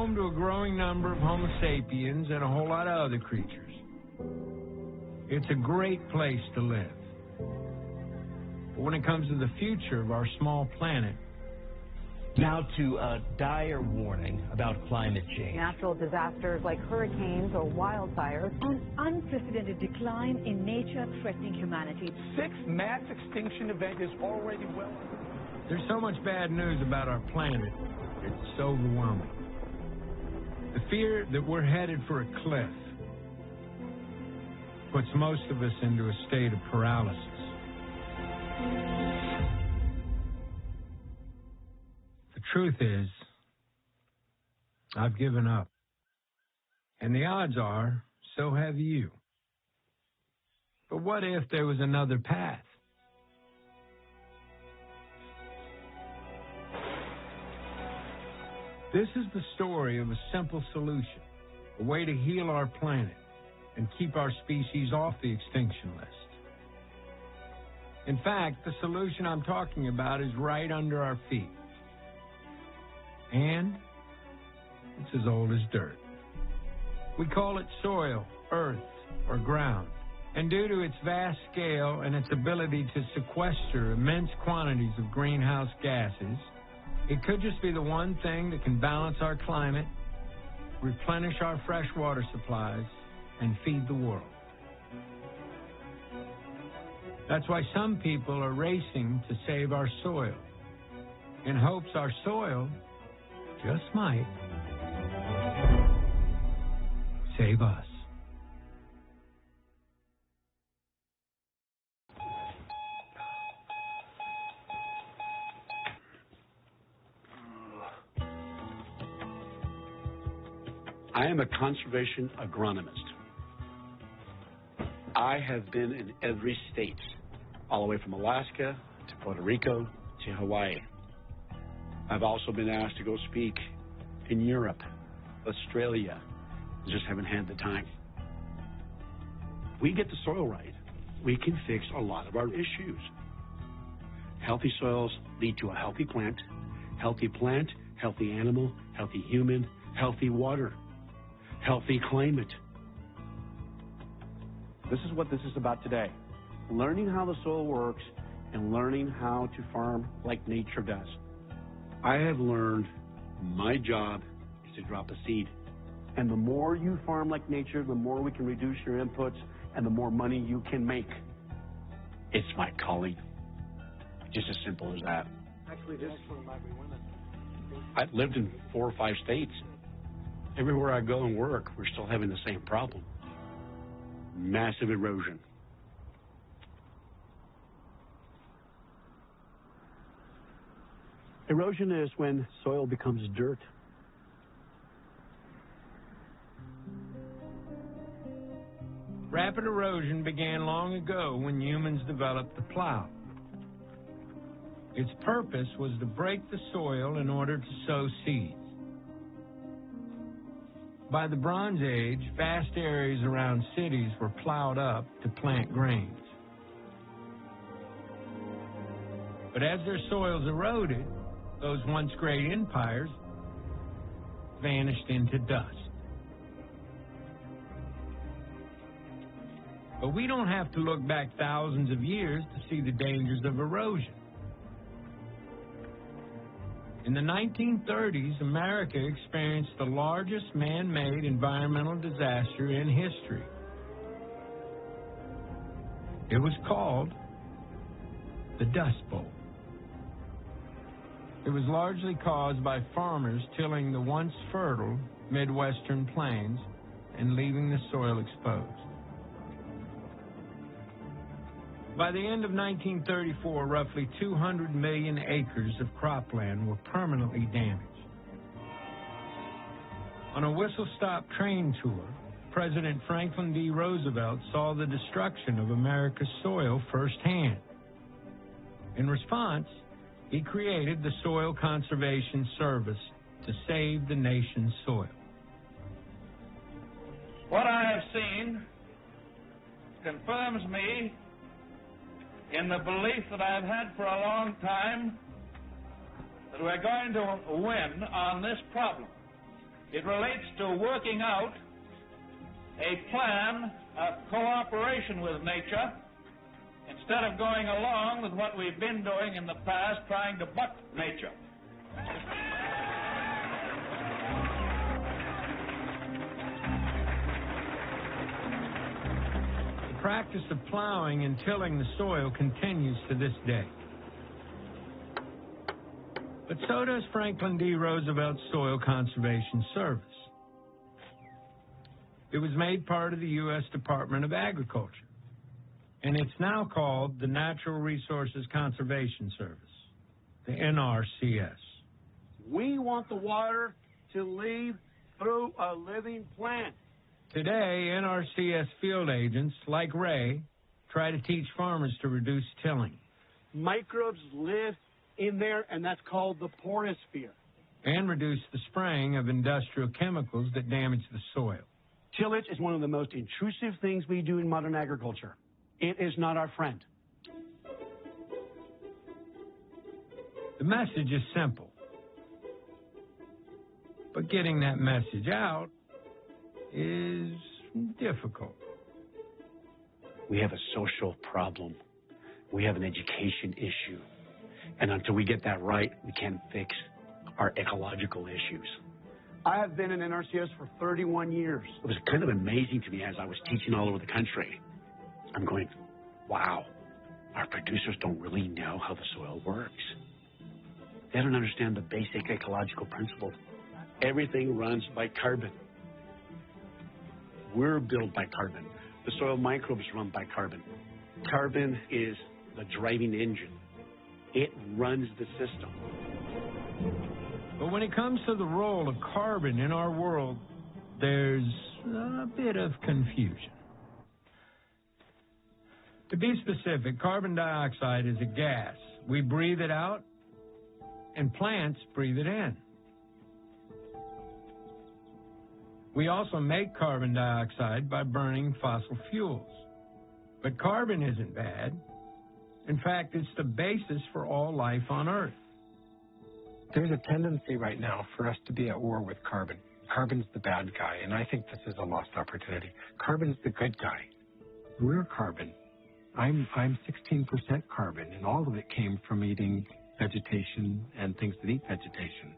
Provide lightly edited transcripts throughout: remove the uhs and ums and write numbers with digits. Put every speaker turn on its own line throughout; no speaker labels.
home to a growing number of Homo sapiens and a whole lot of other creatures. It's a great place to live. But when it comes to the future of our small planet...
Now to a dire warning about climate change.
Natural disasters like hurricanes or wildfires.
An unprecedented decline in nature threatening humanity.
6th mass extinction event is already well.
There's so much bad news about our planet. It's overwhelming. The fear that we're headed for a cliff puts most of us into a state of paralysis. The truth is, I've given up. And the odds are, so have you. But what if there was another path? This is the story of a simple solution, a way to heal our planet and keep our species off the extinction list. In fact, the solution I'm talking about is right under our feet. And it's as old as dirt. We call it soil, earth, or ground. And due to its vast scale and its ability to sequester immense quantities of greenhouse gases, it could just be the one thing that can balance our climate, replenish our freshwater supplies, and feed the world. That's why some people are racing to save our soil, in hopes our soil just might save us.
I am a conservation agronomist. I have been in every state, all the way from Alaska to Puerto Rico to Hawaii. I've also been asked to go speak in Europe, Australia. I just haven't had the time. If we get the soil right, we can fix a lot of our issues. Healthy soils lead to a healthy plant, healthy animal, healthy human, healthy water, healthy climate. This is what this is about today. Learning how the soil works and learning how to farm like nature does. I have learned my job is to drop a seed. And the more you farm like nature, the more we can reduce your inputs and the more money you can make. It's my calling. Just as simple as that. Actually, I've lived in 4 or 5 states. Everywhere I go and work, we're still having the same problem. Massive erosion. Erosion is when soil becomes dirt.
Rapid erosion began long ago when humans developed the plow. Its purpose was to break the soil in order to sow seeds. By the Bronze Age, vast areas around cities were plowed up to plant grains. But as their soils eroded, those once great empires vanished into dust. But we don't have to look back thousands of years to see the dangers of erosion. In the 1930s, America experienced the largest man-made environmental disaster in history. It was called the Dust Bowl. It was largely caused by farmers tilling the once fertile Midwestern plains and leaving the soil exposed. By the end of 1934, roughly 200 million acres of cropland were permanently damaged. On a whistle-stop train tour, President Franklin D. Roosevelt saw the destruction of America's soil firsthand. In response, he created the Soil Conservation Service to save the nation's soil.
What I have seen confirms me in the belief that I've had for a long time that we're going to win on this problem. It relates to working out a plan of cooperation with nature instead of going along with what we've been doing in the past, trying to buck nature.
The practice of plowing and tilling the soil continues to this day. But so does Franklin D. Roosevelt's Soil Conservation Service. It was made part of the U.S. Department of Agriculture, and it's now called the Natural Resources Conservation Service, the NRCS.
We want the water to leave through a living plant.
Today, NRCS field agents, like Ray, try to teach farmers to reduce tilling.
Microbes live in there, and that's called the porosphere.
And reduce the spraying of industrial chemicals that damage the soil.
Tillage is one of the most intrusive things we do in modern agriculture. It is not our friend.
The message is simple. But getting that message out is difficult.
We have a social problem. We have an education issue. And until we get that right, we can't fix our ecological issues. I have been in NRCS for 31 years. It was kind of amazing to me as I was teaching all over the country. I'm going, wow, our producers don't really know how the soil works. They don't understand the basic ecological principles. Everything runs by carbon. We're built by carbon. The soil microbes run by carbon. Carbon is the driving engine. It runs the system.
But when it comes to the role of carbon in our world, there's a bit of confusion. To be specific, carbon dioxide is a gas. We breathe it out, and plants breathe it in. We also make carbon dioxide by burning fossil fuels. But carbon isn't bad. In fact, it's the basis for all life on Earth.
There's a tendency right now for us to be at war with carbon. Carbon's the bad guy, and I think this is a lost opportunity. Carbon's the good guy. We're carbon. I'm 16% carbon, and all of it came from eating vegetation and things that eat vegetation.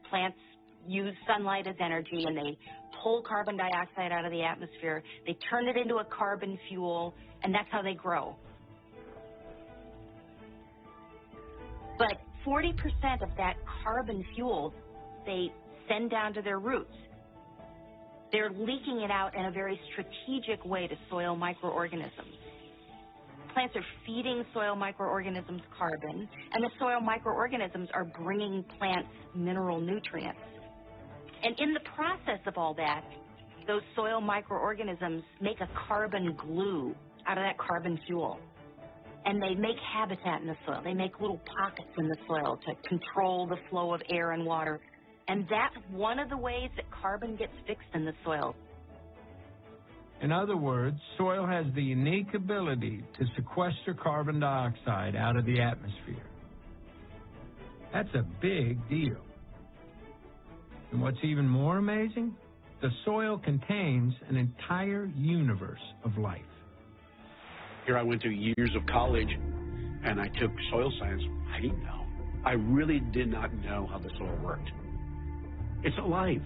Plants use sunlight as energy, and they pull carbon dioxide out of the atmosphere. They turn it into a carbon fuel, and that's how they grow. But 40% of that carbon fuel they send down to their roots. They're leaking it out in a very strategic way to soil microorganisms. Plants are feeding soil microorganisms carbon, and the soil microorganisms are bringing plants mineral nutrients. And in the process of all that, those soil microorganisms make a carbon glue out of that carbon fuel. And they make habitat in the soil. They make little pockets in the soil to control the flow of air and water. And that's one of the ways that carbon gets fixed in the soil.
In other words, soil has the unique ability to sequester carbon dioxide out of the atmosphere. That's a big deal. And what's even more amazing, the soil contains an entire universe of life.
Here I went to years of college, and I took soil science. I didn't know. I really did not know how the soil worked. It's alive.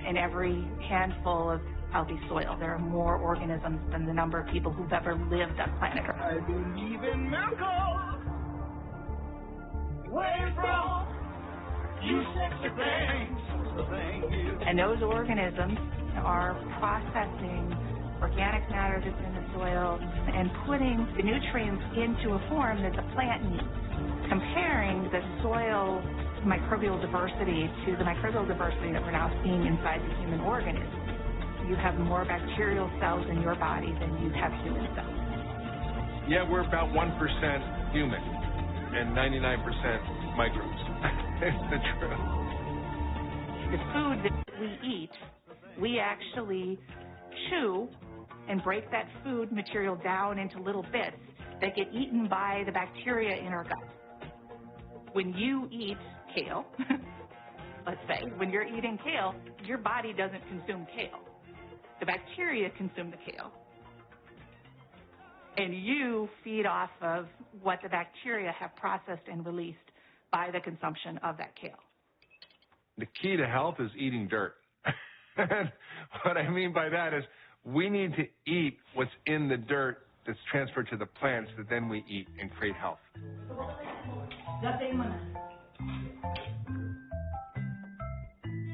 In every handful of healthy soil, there are more organisms than the number of people who've ever lived on planet Earth.
I believe in miracles. Where you from? You sexy things.
And those organisms are processing organic matter that's in the soil and putting the nutrients into a form that the plant needs. Comparing the soil microbial diversity to the microbial diversity that we're now seeing inside the human organism. You have more bacterial cells in your body than you have human cells.
Yeah, we're about 1% human and 99% microbes. It's the truth.
The food that we eat, we actually chew and break that food material down into little bits that get eaten by the bacteria in our gut. When you eat kale, let's say, when you're eating kale, your body doesn't consume kale. The bacteria consume the kale. And you feed off of what the bacteria have processed and released by the consumption of that kale.
The key to health is eating dirt. What I mean by that is we need to eat what's in the dirt that's transferred to the plants that then we eat and create health.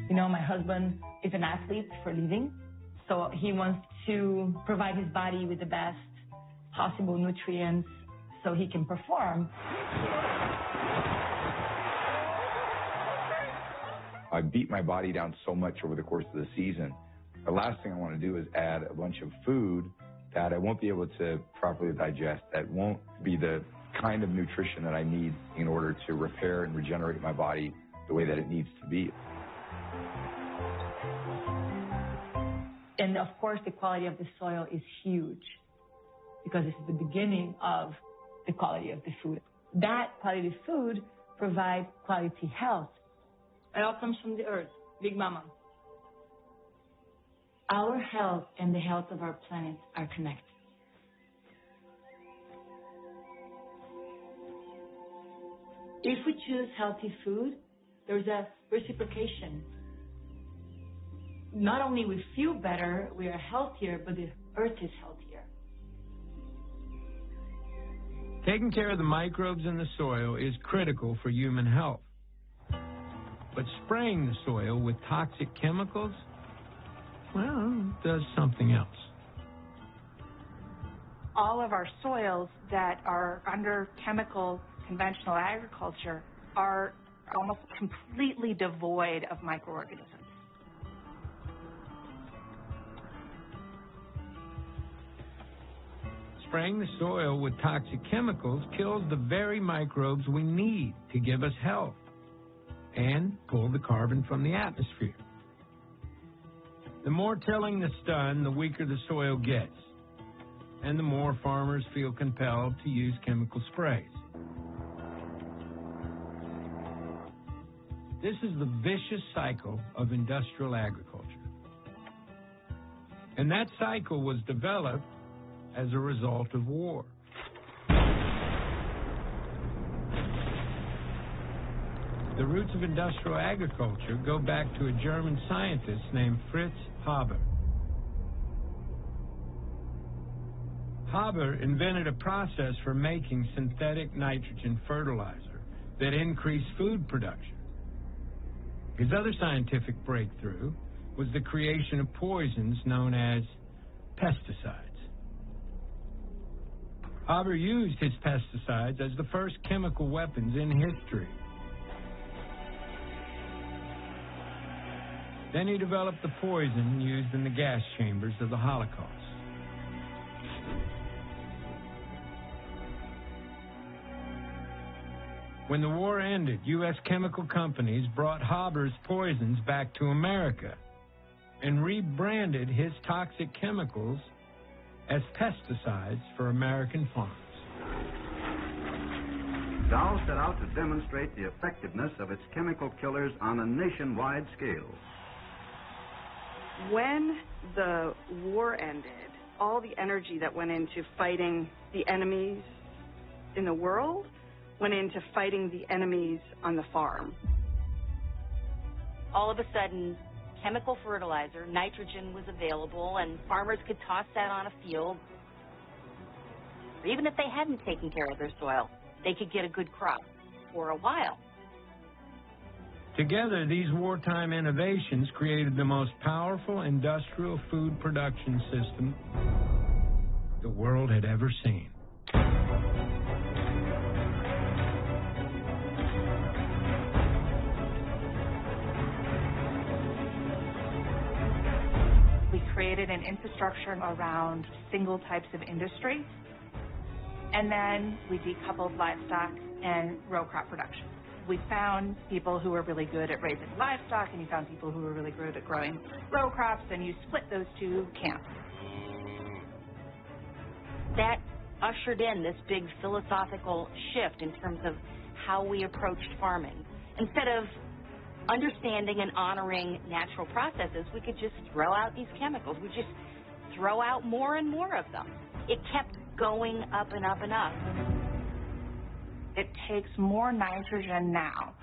You know, my husband is an athlete for a living, so he wants to provide his body with the best possible nutrients so he can perform.
I beat my body down so much over the course of the season. The last thing I want to do is add a bunch of food that I won't be able to properly digest, that won't be the kind of nutrition that I need in order to repair and regenerate my body the way that it needs to be.
And of course, the quality of the soil is huge because it's the beginning of the quality of the food. That quality food provides quality health. It all comes from the earth, Big Mama. Our health and the health of our planet are connected. If we choose healthy food, there's a reciprocation. Not only we feel better, we are healthier, but the earth is healthier.
Taking care of the microbes in the soil is critical for human health. But spraying the soil with toxic chemicals, well, does something else.
All of our soils that are under chemical conventional agriculture are almost completely devoid of microorganisms.
Spraying the soil with toxic chemicals kills the very microbes we need to give us health and pull the carbon from the atmosphere. The more tilling that's done, the weaker the soil gets, and the more farmers feel compelled to use chemical sprays. This is the vicious cycle of industrial agriculture. And that cycle was developed as a result of war. The roots of industrial agriculture go back to a German scientist named Fritz Haber. Haber invented a process for making synthetic nitrogen fertilizer that increased food production. His other scientific breakthrough was the creation of poisons known as pesticides. Haber used his pesticides as the first chemical weapons in history. Then he developed the poison used in the gas chambers of the Holocaust. When the war ended, U.S. chemical companies brought Haber's poisons back to America and rebranded his toxic chemicals as pesticides for American farms.
Dow set out to demonstrate the effectiveness of its chemical killers on a nationwide scale.
When the war ended, all the energy that went into fighting the enemies in the world went into fighting the enemies on the farm.
All of a sudden, chemical fertilizer, nitrogen was available, and farmers could toss that on a field. Or even if they hadn't taken care of their soil, they could get a good crop for a while.
Together, these wartime innovations created the most powerful industrial food production system the world had ever seen.
We created an infrastructure around single types of industry, and then we decoupled livestock and row crop production. We found people who were really good at raising livestock, and you found people who were really good at growing row crops, and you split those two camps.
That ushered in this big philosophical shift in terms of how we approached farming. Instead of understanding and honoring natural processes, we could just throw out these chemicals. We just throw out more and more of them. It kept going up and up and up.
It takes more nitrogen now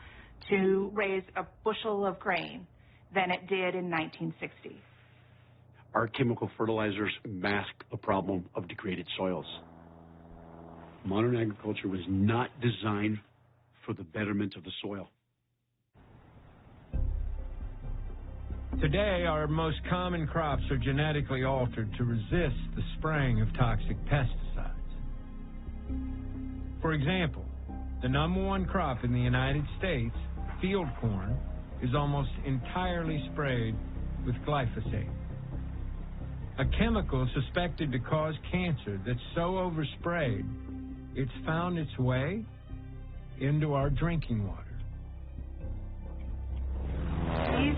to raise a bushel of grain than it did in 1960.
Our chemical fertilizers mask the problem of degraded soils. Modern agriculture was not designed for the betterment of the soil.
Today, our most common crops are genetically altered to resist the spraying of toxic pesticides. For example, the #1 crop in the United States, field corn, is almost entirely sprayed with glyphosate, a chemical suspected to cause cancer that's so oversprayed, it's found its way into our drinking water.
These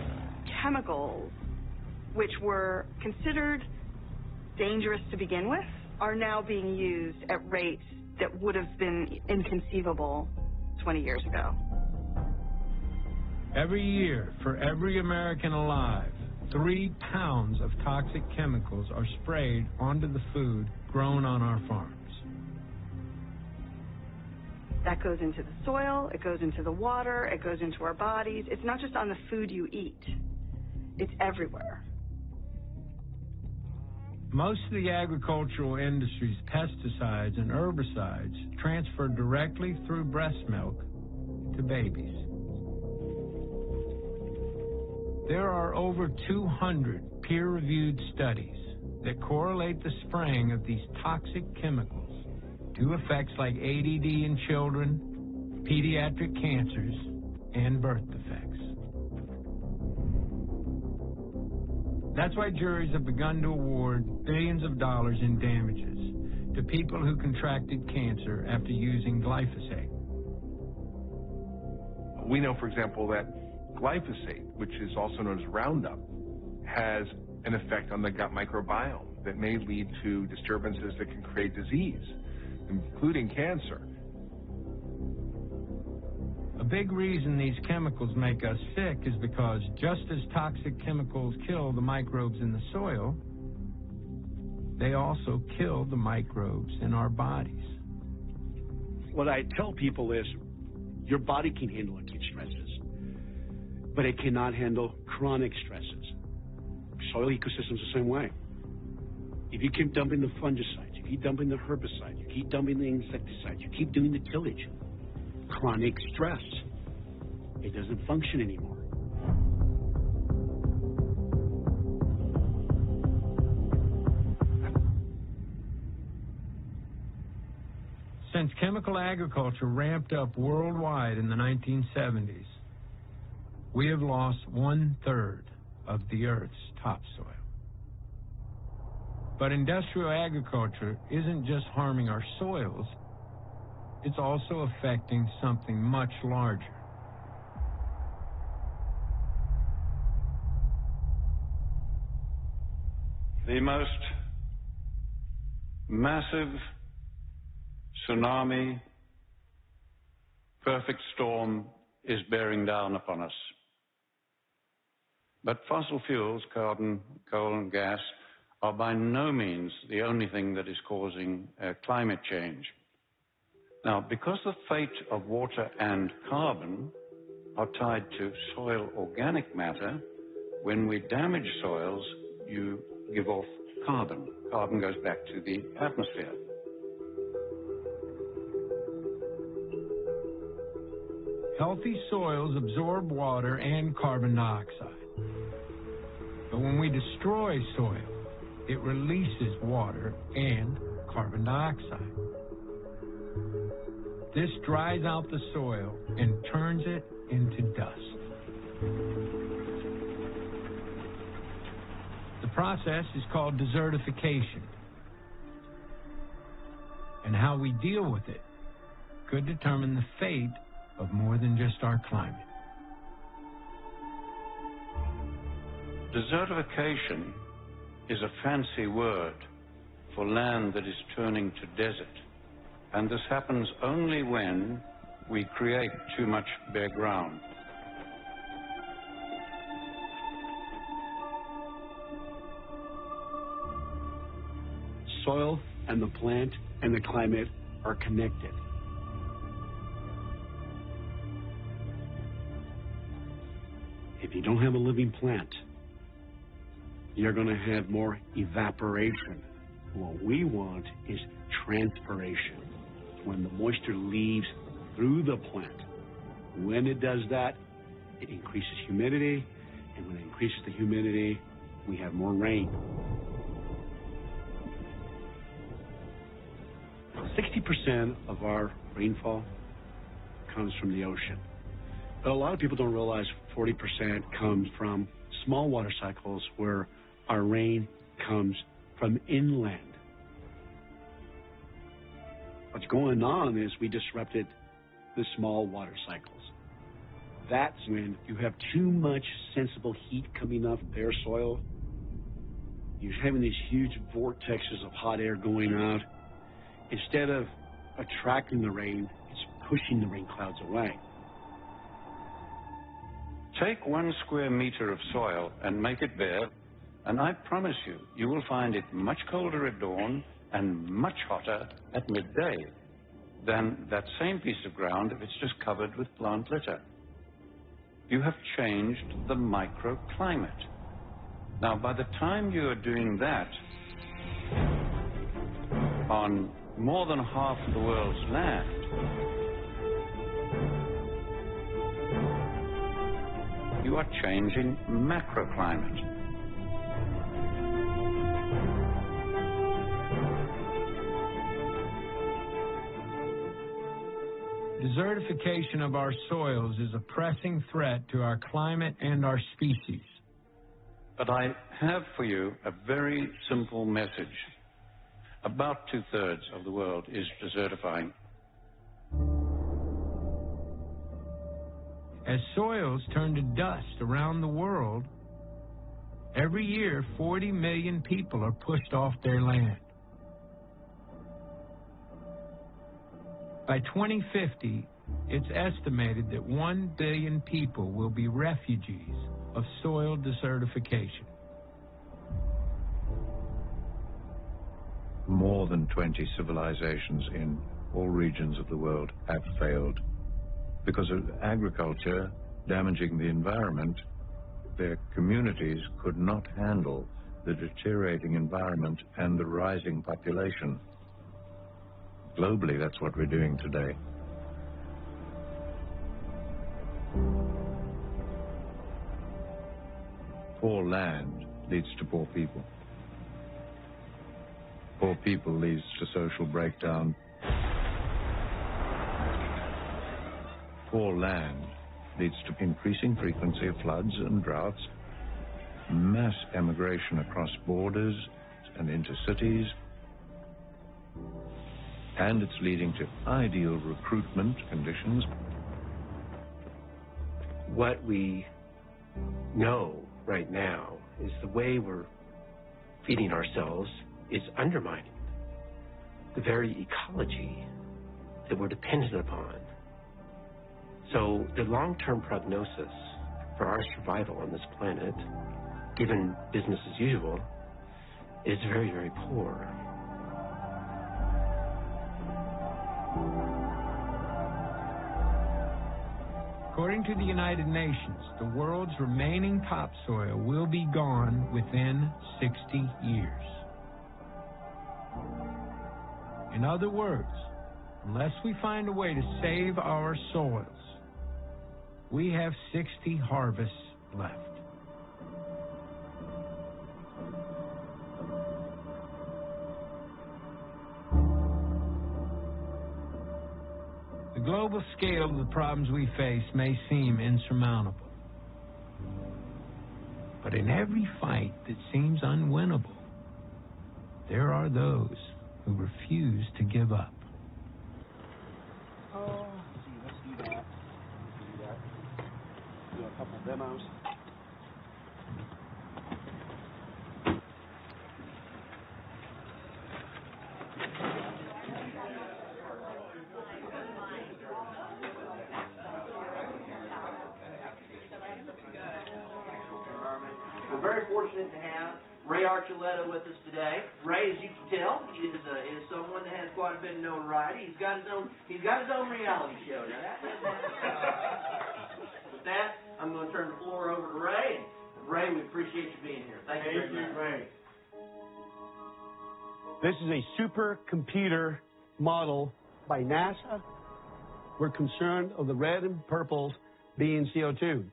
chemicals, which were considered dangerous to begin with, are now being used at rates that would have been inconceivable 20 years ago.
Every year, for every American alive, 3 pounds of toxic chemicals are sprayed onto the food grown on our farms.
That goes into the soil, it goes into the water, it goes into our bodies. It's not just on the food you eat. It's everywhere.
Most of the agricultural industry's pesticides and herbicides transfer directly through breast milk to babies. There are over 200 peer-reviewed studies that correlate the spraying of these toxic chemicals to effects like ADD in children, pediatric cancers, and birth defects. That's why juries have begun to award billions of dollars in damages to people who contracted cancer after using glyphosate.
We know, for example, that glyphosate, which is also known as Roundup, has an effect on the gut microbiome that may lead to disturbances that can create disease, including cancer.
A big reason these chemicals make us sick is because just as toxic chemicals kill the microbes in the soil, they also kill the microbes in our bodies.
What I tell people is your body can handle acute stresses, but it cannot handle chronic stresses. Soil ecosystems the same way. If you keep dumping the fungicides, you keep dumping the herbicides, you keep dumping the insecticides, you keep doing the tillage, chronic stress, it doesn't function anymore.
Since chemical agriculture ramped up worldwide in the 1970s, we have lost 1/3 of the Earth's topsoil. But industrial agriculture isn't just harming our soils, it's also affecting something much larger.
The most massive tsunami, perfect storm is bearing down upon us. But fossil fuels, carbon, coal, and gas, are by no means the only thing that is causing climate change. Now, because the fate of water and carbon are tied to soil organic matter, when we damage soils, you give off carbon. Carbon goes back to the atmosphere.
Healthy soils absorb water and carbon dioxide. But when we destroy soil, it releases water and carbon dioxide. This dries out the soil and turns it into dust. The process is called desertification. And how we deal with it could determine the fate of more than just our climate.
Desertification is a fancy word for land that is turning to desert. And this happens only when we create too much bare ground.
Soil and the plant and the climate are connected. If you don't have a living plant, you're going to have more evaporation. What we want is transpiration, when the moisture leaves through the plant. When it does that, it increases humidity, and when it increases the humidity, we have more rain. 60% of our rainfall comes from the ocean. But a lot of people don't realize 40% comes from small water cycles where our rain comes from inland. What's going on is we disrupted the small water cycles. That's when you have too much sensible heat coming off bare soil. You're having these huge vortexes of hot air going out. Instead of attracting the rain, it's pushing the rain clouds away.
Take 1 square meter of soil and make it bare, and I promise you, you will find it much colder at dawn and much hotter at midday than that same piece of ground if it's just covered with plant litter. You have changed the microclimate. Now, by the time you are doing that on more than half the world's land, you are changing macroclimate.
Desertification of our soils is a pressing threat to our climate and our species.
But I have for you a very simple message. About 2/3 of the world is desertifying.
As soils turn to dust around the world, every year 40 million people are pushed off their land. By 2050, it's estimated that 1 billion people will be refugees of soil desertification.
More than 20 civilizations in all regions of the world have failed. Because of agriculture damaging the environment, their communities could not handle the deteriorating environment and the rising population. Globally, that's what we're doing today. Poor land leads to poor people. Poor people leads to social breakdown. Poor land leads to increasing frequency of floods and droughts, mass emigration across borders and into cities, and it's leading to ideal recruitment conditions.
What we know right now is the way we're feeding ourselves is undermining the very ecology that we're dependent upon. So the long-term prognosis for our survival on this planet, given business as usual, is very, very poor.
According to the United Nations, the world's remaining topsoil will be gone within 60 years. In other words, unless we find a way to save our soils, we have 60 harvests left. The global scale of the problems we face may seem insurmountable. But in every fight that seems unwinnable, there are those who refuse to give up.
Oh, let's do that. Do a couple demos.
very fortunate to have Ray Archuleta with us today. Ray, as you can tell, is someone that has quite a bit of notoriety. He's got his own reality show. Now with that, I'm going to turn the floor over to Ray. Ray, we appreciate you being here. Thank you very much. Ray.
This is a supercomputer model by NASA. We're concerned of the red and purples being CO2.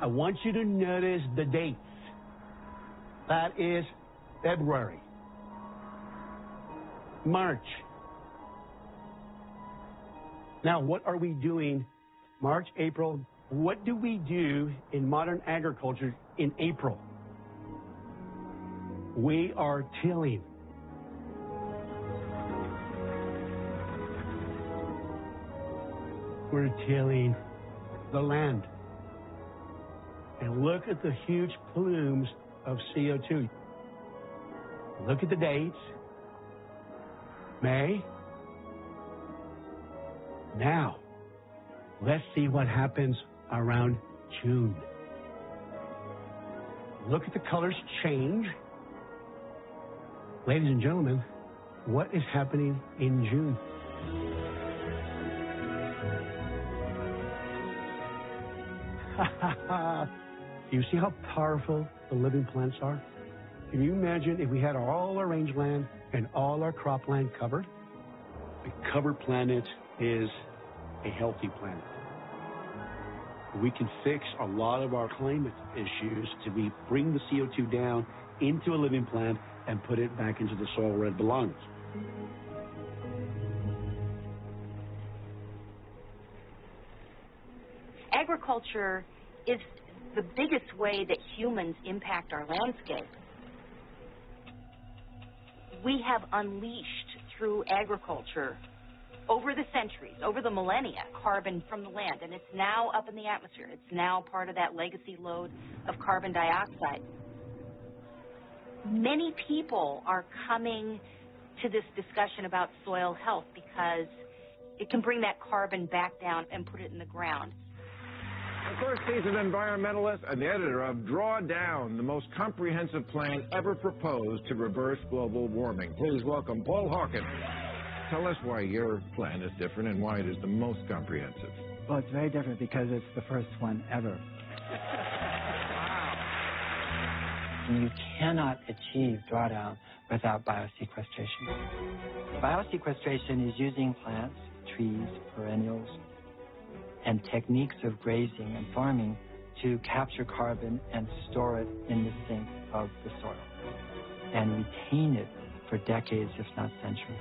I want you to notice the dates. That is February, March. Now, what are we doing March, April? What do we do in modern agriculture in April? We are tilling. We're tilling the land. And look at the huge plumes of CO2. Look at the dates. May. Now, let's see what happens around June. Look at the colors change. Ladies and gentlemen, what is happening in June? Do you see how powerful the living plants are? Can you imagine if we had all our rangeland and all our cropland covered? A covered planet is a healthy planet. We can fix a lot of our climate issues to bring the CO2 down into a living plant and put it back into the soil where it belongs.
Agriculture is the biggest way that humans impact our landscape. We have unleashed through agriculture over the centuries, over the millennia, carbon from the land, and it's now up in the atmosphere. It's now part of that legacy load of carbon dioxide. Many people are coming to this discussion about soil health because it can bring that carbon back down and put it in the ground.
The first seasoned environmentalist and the editor of Draw Down, the most comprehensive plan ever proposed to reverse global warming. Please welcome Paul Hawkins. Tell us why your plan is different and why it is the most comprehensive.
Well, it's very different because it's the first one ever. You cannot achieve drawdown without biosequestration. Biosequestration is using plants, trees, perennials, and techniques of grazing and farming to capture carbon and store it in the sink of the soil and retain it for decades, if not centuries.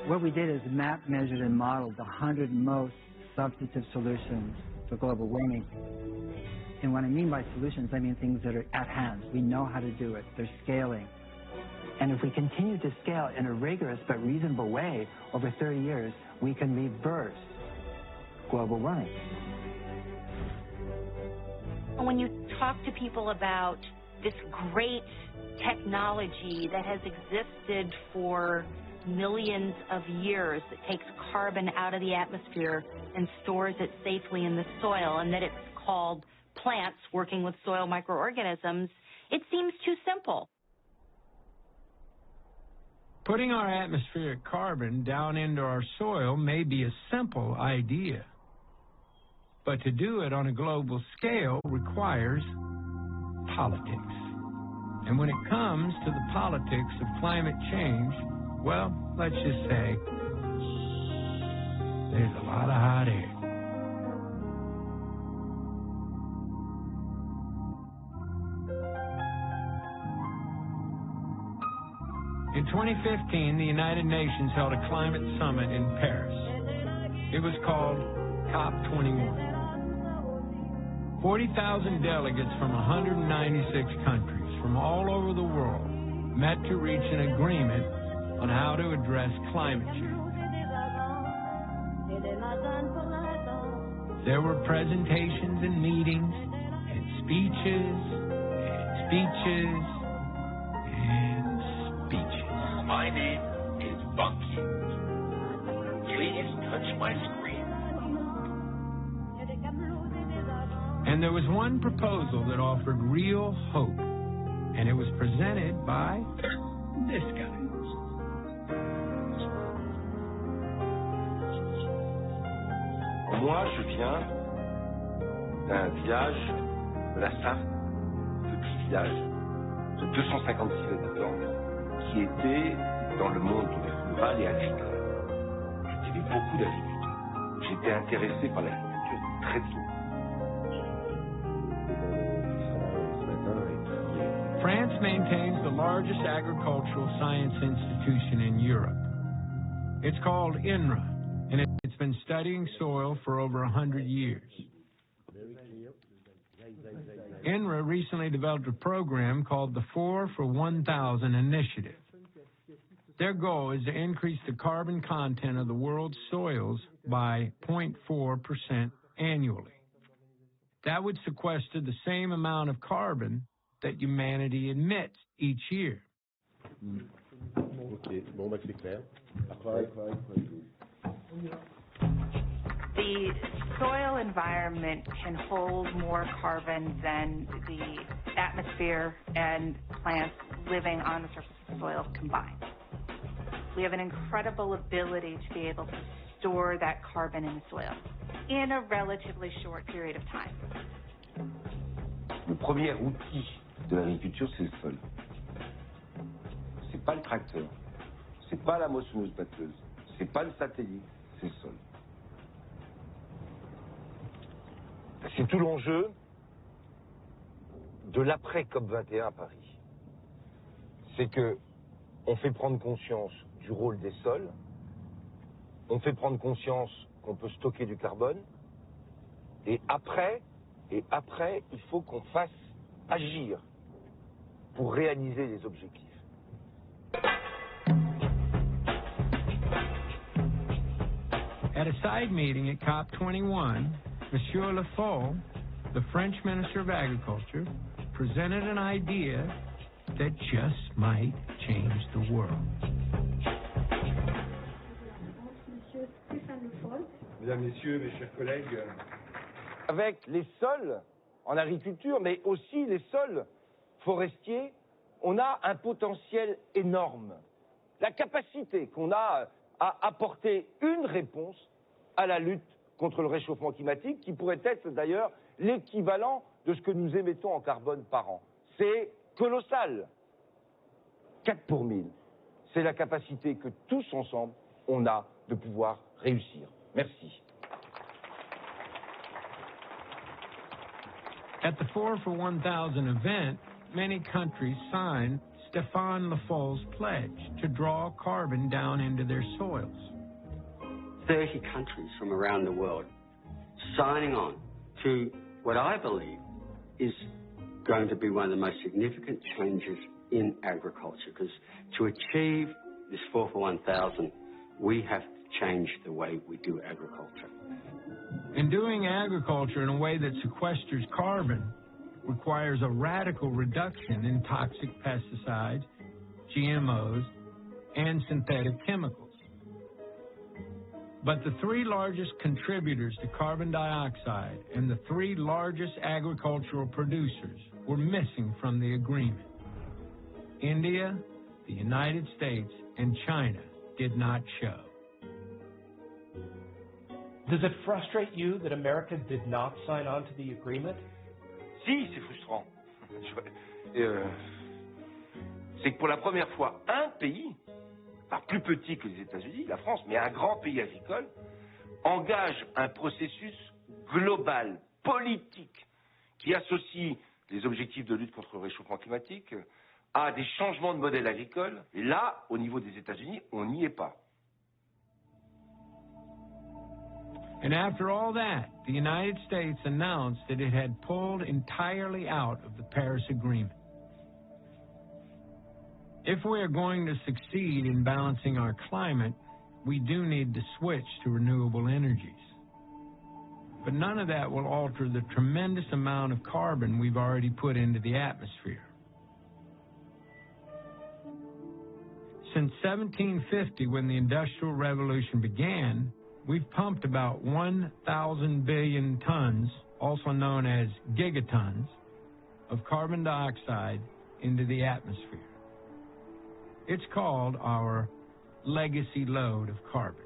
What we did is map, measured, and modeled the 100 most substantive solutions for global warming. And what I mean by solutions, I mean things that are at hand. We know how to do it. They're scaling. And if we continue to scale in a rigorous but reasonable way over 30 years, we can reverse global warming.
When you talk to people about this great technology that has existed for millions of years that takes carbon out of the atmosphere and stores it safely in the soil, and that it's called plants working with soil microorganisms, it seems too simple.
Putting our atmospheric carbon down into our soil may be a simple idea, but to do it on a global scale requires politics. And when it comes to the politics of climate change, well, let's just say there's a lot of hot air. In 2015, the United Nations held a climate summit in Paris. It was called COP21. 40,000 delegates from 196 countries from all over the world met to reach an agreement on how to address climate change. There were presentations and meetings and speeches and speeches and speeches.
My name is Bunky. Please touch my screen.
And there was one proposal that offered real hope, and it was presented by this guy.
Moi, je viens d'un village de la Sarthe, petit village de 256 habitants, qui était dans le monde rural et agricole. Il y avait beaucoup d'agriculteurs. J'étais intéressé par l'agriculture très tôt.
France maintains the largest agricultural science institution in Europe. It's called INRA, and it's been studying soil for over 100 years. INRA recently developed a program called the 4 for 1,000 initiative. Their goal is to increase the carbon content of the world's soils by 0.4% annually. That would sequester the same amount of carbon that humanity emits each year.
Ok, bon, bah c'est clair. Après.
The soil environment can hold more carbon than the atmosphere and plants living on the surface of the soil combined. We have an incredible ability to be able to store that carbon in the soil in a relatively short period of time.
Le premier outil de l'agriculture, c'est le sol. C'est pas le tracteur, c'est pas la moissonneuse-batteuse, c'est pas le satellite, c'est le sol. C'est tout l'enjeu de l'après COP21 à Paris. C'est que on fait prendre conscience du rôle des sols, on fait prendre conscience qu'on peut stocker du carbone, et après, il faut qu'on fasse agir pour réaliser les objectifs.
At a side meeting at COP21, Monsieur Le Foll, the French Minister of Agriculture, presented an idea that just might change the world.
Mesdames, Messieurs, mes chers collègues.
Avec les sols en agriculture, mais aussi les sols forestiers, on a un potentiel énorme. La capacité qu'on a à apporter une réponse à la lutte contre le réchauffement climatique, qui pourrait être d'ailleurs l'équivalent de ce que nous émettons en carbone par an. C'est colossal. 4 pour 1000. C'est la capacité que tous ensemble, on a de pouvoir réussir. Merci.
At the 4 for 1,000 event, many countries signed Stéphane Le Foll's pledge to draw carbon down into their soils.
30 countries from around the world signing on to what I believe is going to be one of the most significant changes in agriculture, because to achieve this 4 for 1,000, we have to change the way we do agriculture.
And doing agriculture in a way that sequesters carbon requires a radical reduction in toxic pesticides, GMOs, and synthetic chemicals. But the 3 largest contributors to carbon dioxide and the 3 largest agricultural producers were missing from the agreement. India, the United States, and China did not show.
Does it frustrate you that America did not sign on to the agreement?
Si, c'est frustrant. C'est que pour la première fois, un pays, pas plus petit que les États-Unis, la France, mais un grand pays agricole, engage un processus global, politique, qui associe les objectifs de lutte contre le réchauffement climatique à des changements de modèle agricole. Et là, au niveau des États-Unis, on n'y est pas.
And after all that, the United States announced that it had pulled entirely out of the Paris Agreement. If we are going to succeed in balancing our climate, we do need to switch to renewable energies. But none of that will alter the tremendous amount of carbon we've already put into the atmosphere. Since 1750, when the Industrial Revolution began, we've pumped about 1,000 billion tons also known as gigatons, of carbon dioxide into the atmosphere. It's called our legacy load of carbon.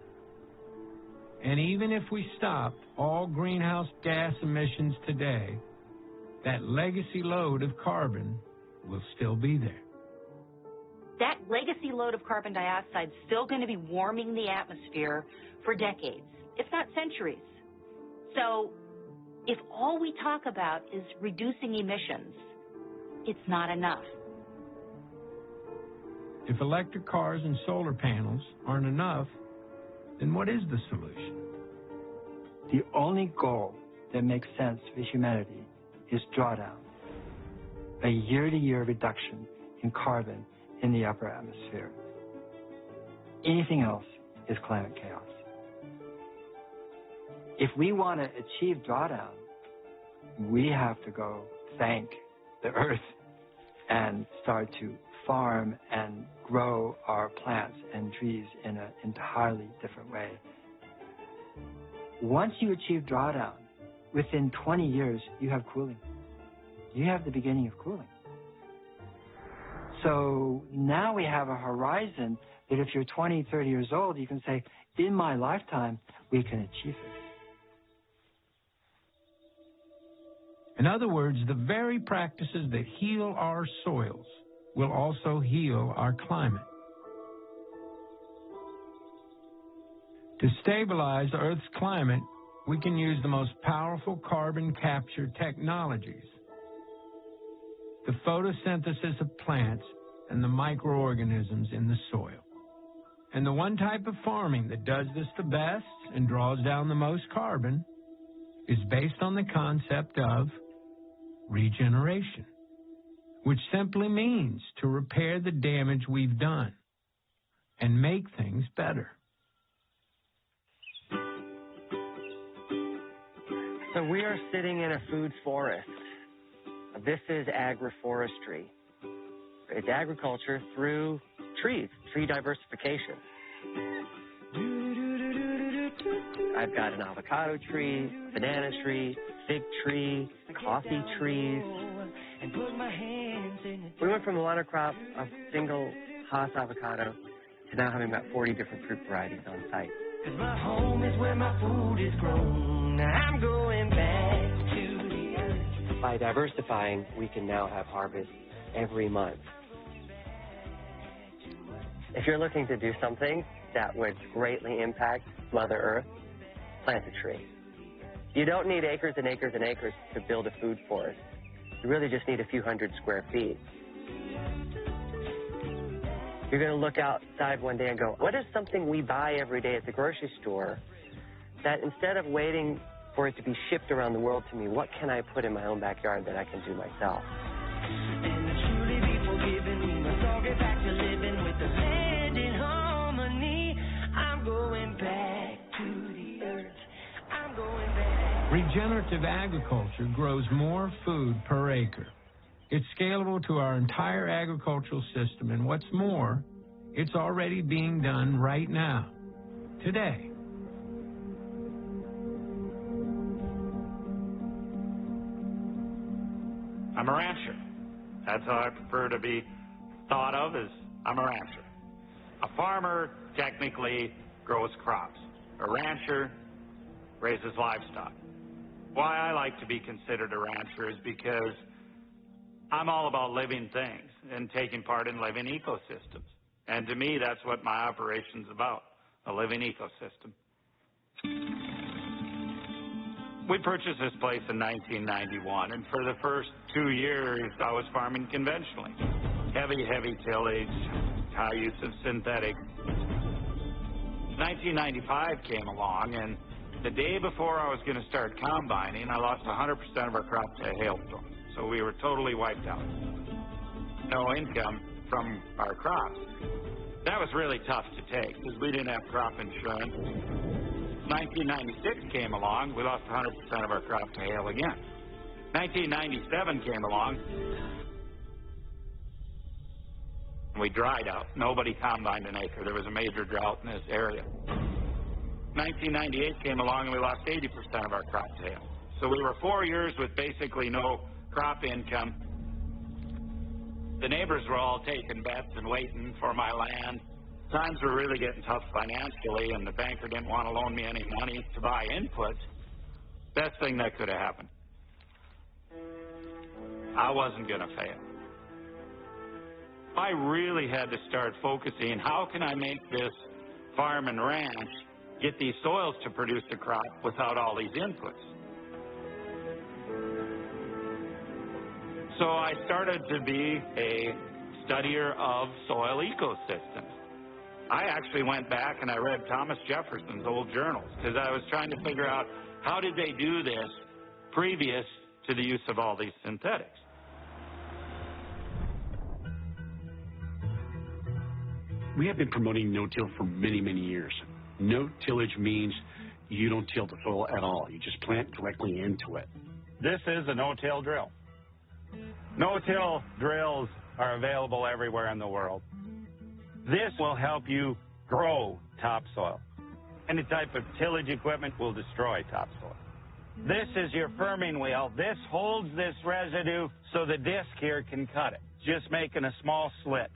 And even if we stopped all greenhouse gas emissions today, that legacy load of carbon will still be there.
That legacy load of carbon dioxide is still going to be warming the atmosphere for decades, if not centuries. So if all we talk about is reducing emissions, it's not enough.
If electric cars and solar panels aren't enough, then what is the solution?
The only goal that makes sense for humanity is drawdown, a year-to-year reduction in carbon in the upper atmosphere. Anything else is climate chaos. If we want to achieve drawdown, we have to go thank the earth and start to farm and grow our plants and trees in an entirely different way. Once you achieve drawdown, within 20 years, you have cooling. You have the beginning of cooling. So now we have a horizon that if you're 20, 30 years old, you can say, in my lifetime, we can achieve it.
In other words, the very practices that heal our soils will also heal our climate. To stabilize Earth's climate, we can use the most powerful carbon capture technologies: the photosynthesis of plants and the microorganisms in the soil. And the one type of farming that does this the best and draws down the most carbon is based on the concept of regeneration, which simply means to repair the damage we've done and make things better.
So we are sitting in a food forest. This is agroforestry. It's agriculture through trees, tree diversification. I've got an avocado tree, banana tree, fig tree, coffee trees. We went from a monocrop of single Haas avocado to now having about 40 different fruit varieties on site. 'Cause my home is where my food is grown. I'm going back to the earth. By diversifying, we can now have harvest every month. If you're looking to do something that would greatly impact Mother Earth, plant a tree. You don't need acres and acres and acres to build a food forest. You really just need a few hundred square feet. You're going to look outside one day and go, what is something we buy every day at the grocery store that instead of waiting for it to be shipped around the world to me, what can I put in my own backyard that I can do myself? And truly be forgiven, we must all get back to living with the land in harmony. I'm going back to the earth. I'm going back.
Regenerative agriculture grows more food per acre. It's scalable to our entire agricultural system, and what's more, it's already being done right now, today.
I'm a rancher. That's how I prefer to be thought of, as I'm a rancher. A farmer technically grows crops. A rancher raises livestock. Why I like to be considered a rancher is because I'm all about living things and taking part in living ecosystems. And to me, that's what my operation's about, a living ecosystem. We purchased this place in 1991, and for the first 2 years, I was farming conventionally. Heavy tillage, high use of synthetics. 1995 came along, and the day before I was going to start combining, I lost 100% of our crop to a hailstorm. So we were totally wiped out. No income from our crops. That was really tough to take because we didn't have crop insurance. 1996 came along, we lost 100% of our crop to hail again. 1997 came along, and we dried out. Nobody combined an acre. There was a major drought in this area. 1998 came along, and we lost 80% of our crop to hail. So we were 4 years with basically no crop income. The neighbors were all taking bets and waiting for my land. Times were really getting tough financially, and the banker didn't want to loan me any money to buy inputs. Best thing that could have happened. I wasn't going to fail. I really had to start focusing, how can I make this farm and ranch get these soils to produce a crop without all these inputs? So I started to be a studier of soil ecosystems. I actually went back and I read Thomas Jefferson's old journals because I was trying to figure out how did they do this previous to the use of all these synthetics.
We have been promoting no-till for many, many years. No-tillage means you don't till the soil at all. You just plant directly into it.
This is a no-till drill. No-till drills are available everywhere in the world. This will help you grow topsoil. Any type of tillage equipment will destroy topsoil. This is your firming wheel. This holds this residue so the disc here can cut it, just making a small slit.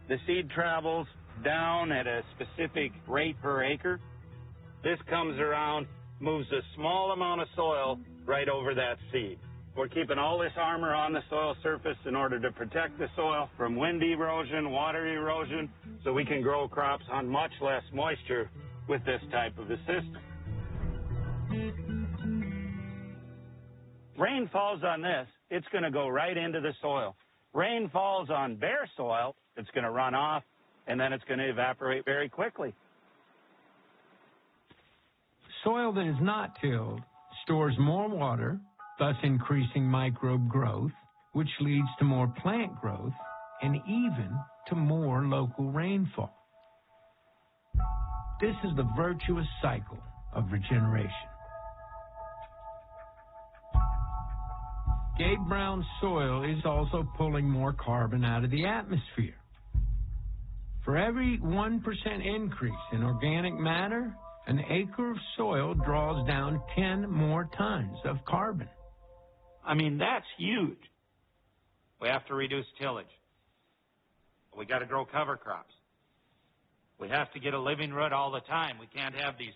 The seed travels down at a specific rate per acre. This comes around, moves a small amount of soil right over that seed. We're keeping all this armor on the soil surface in order to protect the soil from wind erosion, water erosion, so we can grow crops on much less moisture with this type of a system. Rain falls on this, it's going to go right into the soil. Rain falls on bare soil, it's going to run off, and then it's going to evaporate very quickly.
Soil that is not tilled stores more water, thus increasing microbe growth, which leads to more plant growth and even to more local rainfall. This is the virtuous cycle of regeneration. Gabe Brown's soil is also pulling more carbon out of the atmosphere. For every 1% increase in organic matter, an acre of soil draws down 10 more tons of carbon.
I mean, that's huge. We have to reduce tillage. We got to grow cover crops. We have to get a living root all the time. We can't have these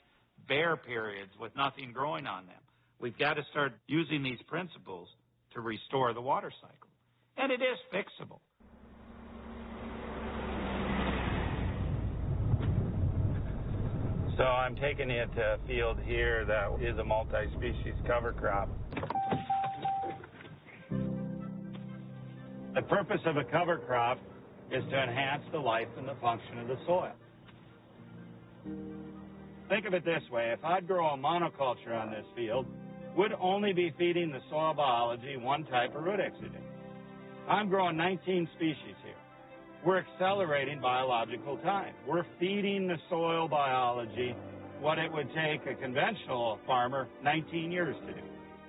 bare periods with nothing growing on them. We've got to start using these principles to restore the water cycle. And it is fixable. So I'm taking you to a field here that is a multi-species cover crop. The purpose of a cover crop is to enhance the life and the function of the soil. Think of it this way. If I'd grow a monoculture on this field, would only be feeding the soil biology one type of root exudate. I'm growing 19 species here. We're accelerating biological time. We're feeding the soil biology what it would take a conventional farmer 19 years to do.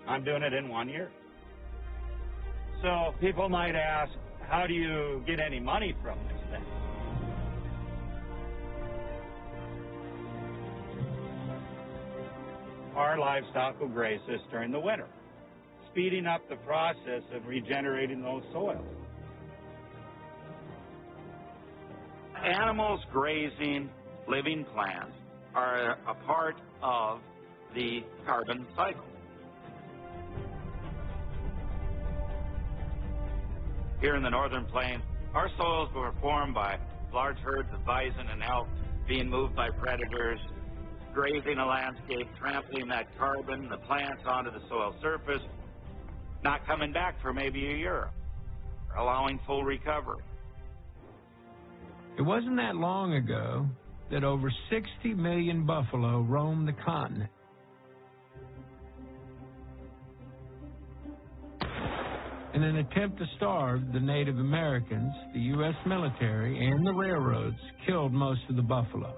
I'm doing it in 1 year. So people might ask, how do you get any money from this thing? Our livestock will graze this during the winter, speeding up the process of regenerating those soils. Animals grazing living plants are a part of the carbon cycle. Here in the northern plains, our soils were formed by large herds of bison and elk being moved by predators, grazing a landscape, trampling that carbon, the plants onto the soil surface, not coming back for maybe a year, allowing full recovery.
It wasn't that long ago that over 60 million buffalo roamed the continent. In an attempt to starve the Native Americans, the U.S. military and the railroads killed most of the buffalo.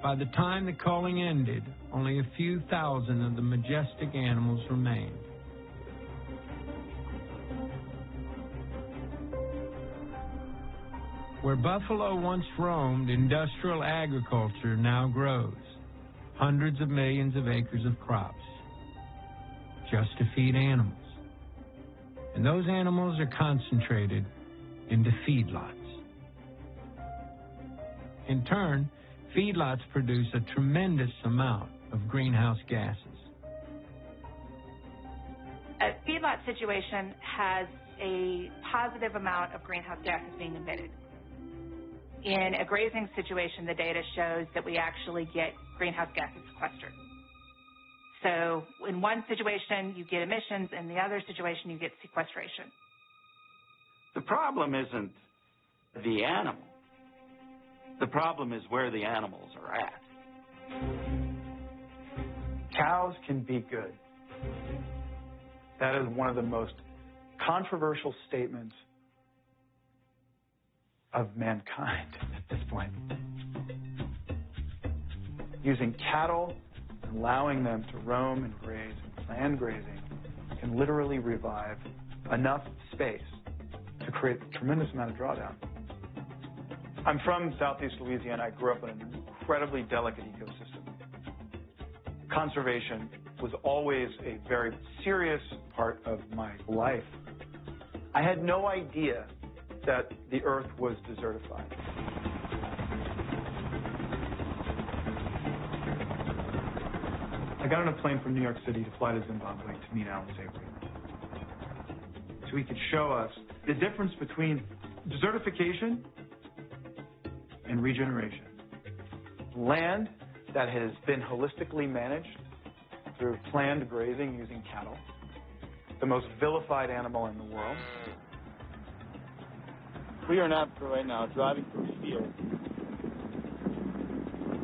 By the time the culling ended, only a few thousand of the majestic animals remained. Where buffalo once roamed, industrial agriculture now grows. Hundreds of millions of acres of crops, just to feed animals. And those animals are concentrated into feedlots. In turn, feedlots produce a tremendous amount of greenhouse gases.
A feedlot situation has a positive amount of greenhouse gases being emitted. In a grazing situation, the data shows that we actually get greenhouse gases sequestered. So in one situation, you get emissions, in the other situation, you get sequestration.
The problem isn't the animal. The problem is where the animals are at.
Cows can be good. That is one of the most controversial statements of mankind at this point. Using cattle, allowing them to roam and graze, land grazing, can literally revive enough space to create a tremendous amount of drawdown. I'm from Southeast Louisiana. I grew up in an incredibly delicate ecosystem. Conservation was always a very serious part of my life. I had no idea that the earth was desertified. I got on a plane from New York City to fly to Zimbabwe to meet Alan Savory, so he could show us the difference between desertification and regeneration. Land that has been holistically managed through planned grazing using cattle, the most vilified animal in the world.
We are in Africa right now, driving through a field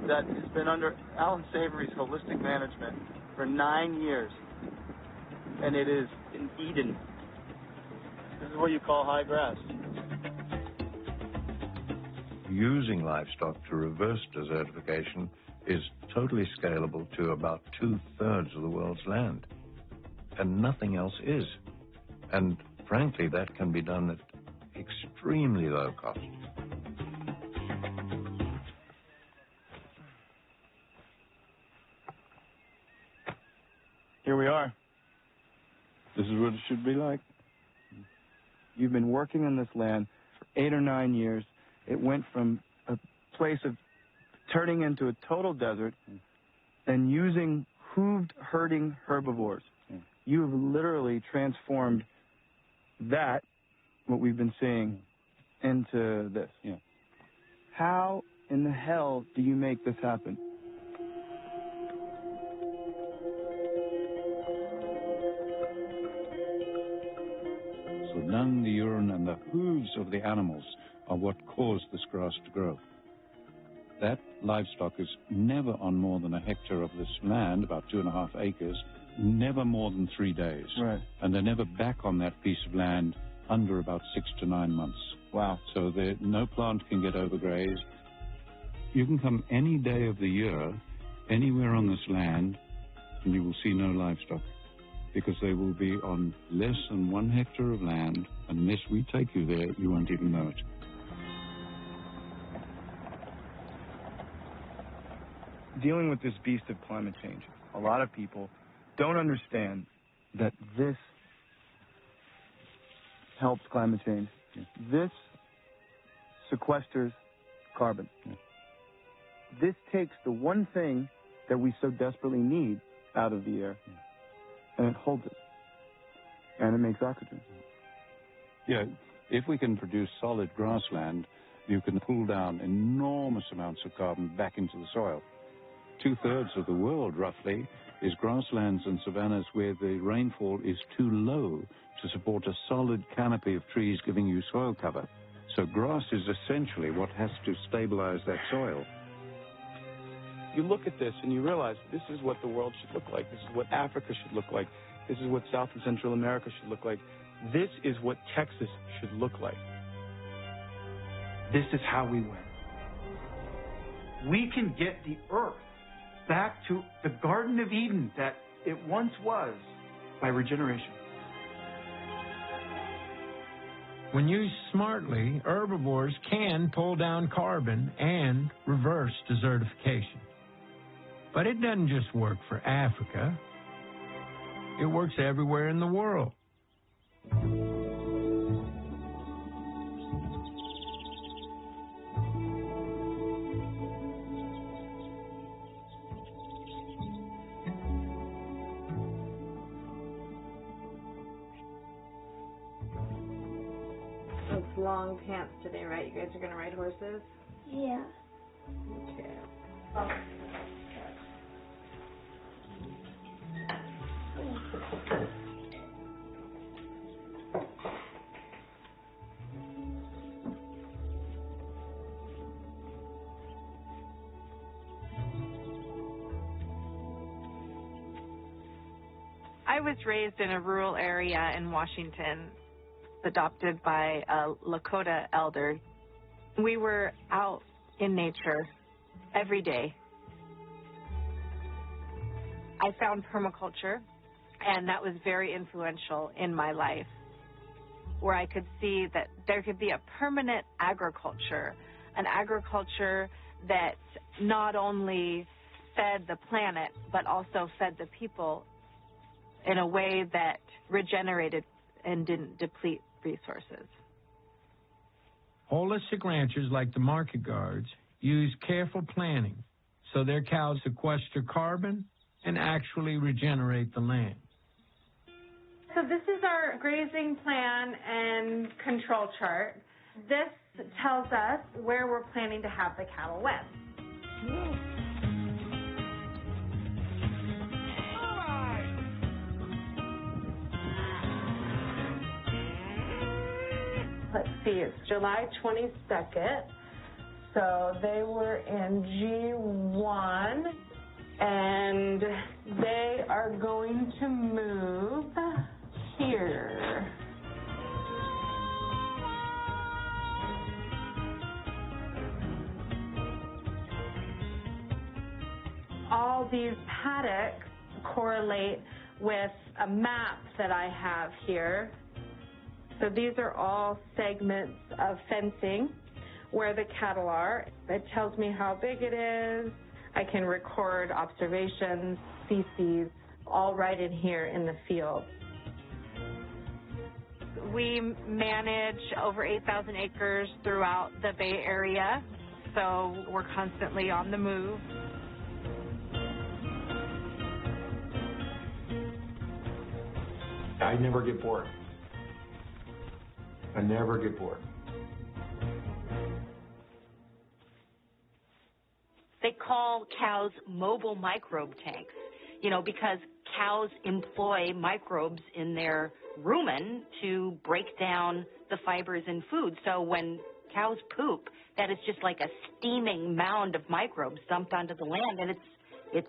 that has been under Alan Savory's holistic management for 9 years, and it is in Eden. This is what you call high grass.
Using livestock to reverse desertification is totally scalable to about 2/3 of the world's land. And nothing else is. And frankly, that can be done at extremely low cost.
Here we are.
This is what it should be like.
You've been working in this land for 8 or 9 years. It went from a place of turning into a total desert and using hooved, herding herbivores. You have literally transformed that, what we've been seeing, into this. How in the hell do you make this happen?
So dung, the urine, and the hooves of the animals are what caused this grass to grow. That livestock is never on more than a hectare of this land, about 2.5 acres, never more than 3 days.
Right.
And they're never back on that piece of land under about 6 to 9 months.
Wow.
So no plant can get overgrazed. You can come any day of the year, anywhere on this land, and you will see no livestock, because they will be on less than 1 hectare of land. Unless we take you there, you won't even know it.
Dealing with this beast of climate change, a lot of people don't understand that this helps climate change. This sequesters carbon. This takes the one thing that we so desperately need out of the air, and it holds it. And it makes oxygen.
Yeah, if we can produce solid grassland, you can pull down enormous amounts of carbon back into the soil. 2/3 of the world, roughly, is grasslands and savannas where the rainfall is too low to support a solid canopy of trees giving you soil cover. So grass is essentially what has to stabilize that soil.
You look at this and you realize this is what the world should look like. This is what Africa should look like. This is what South and Central America should look like. This is what Texas should look like. This is how we win. We can get the earth back to the Garden of Eden that it once was by regeneration.
When used smartly, herbivores can pull down carbon and reverse desertification. But it doesn't just work for Africa. It works everywhere in the world.
It's long pants today, right? You guys are going to ride horses?
Yeah.
Okay.
I was raised in a rural area in Washington, adopted by a Lakota elder. We were out in nature every day. I found permaculture, and that was very influential in my life, where I could see that there could be a permanent agriculture, an agriculture that not only fed the planet, but also fed the people in a way that regenerated and didn't deplete resources.
Holistic ranchers like the market guards use careful planning so their cows sequester carbon and actually regenerate the land.
So this is our grazing plan and control chart. This tells us where we're planning to have the cattle wet. Let's see, it's July 22nd. So they were in G1, and they are going to move here. All these paddocks correlate with a map that I have here. So these are all segments of fencing where the cattle are. It tells me how big it is. I can record observations, species, all right in here in the field.
We manage over 8,000 acres throughout the Bay Area, so we're constantly on the move.
I never get bored. I never get bored.
They call cows mobile microbe tanks, you know, because cows employ microbes in their rumen to break down the fibers in food. So when cows poop, that is just like a steaming mound of microbes dumped onto the land, and it's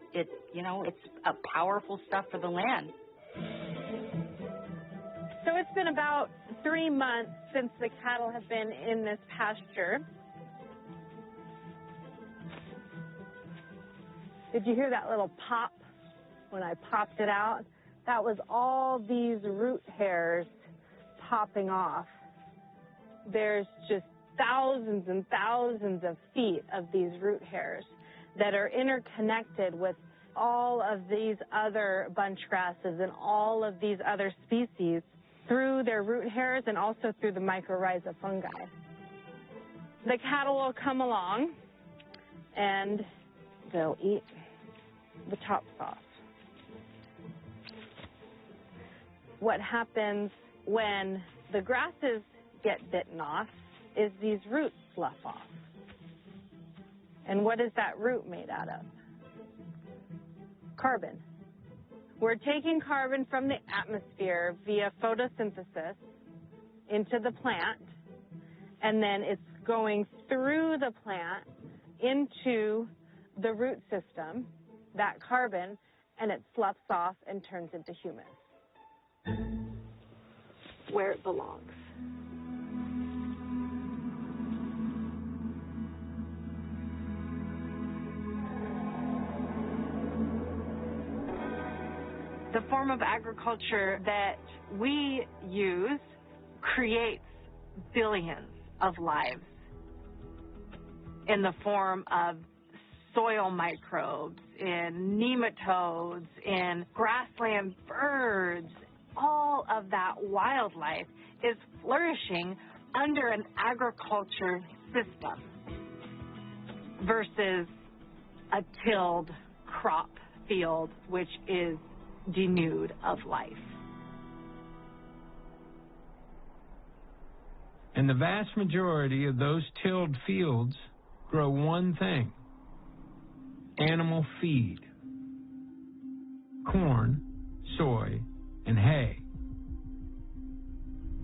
you know, it's a powerful stuff for the land.
So it's been about 3 months since the cattle have been in this pasture. Did you hear that little pop when I popped it out? That was all these root hairs popping off. There's just thousands and thousands of feet of these root hairs that are interconnected with all of these other bunch grasses and all of these other species through their root hairs and also through the mycorrhiza fungi. The cattle will come along and they'll eat the top sauce. What happens when the grasses get bitten off is these roots slough off. And what is that root made out of? Carbon. We're taking carbon from the atmosphere via photosynthesis into the plant, and then it's going through the plant into the root system, that carbon, and it sloughs off and turns into humus, where it belongs.
The form of agriculture that we use creates billions of lives in the form of soil microbes, in nematodes, in grassland birds. All of that wildlife is flourishing under an agriculture system versus a tilled crop field, which is denuded of life.
And the vast majority of those tilled fields grow one thing: animal feed. Corn, soy, and hay.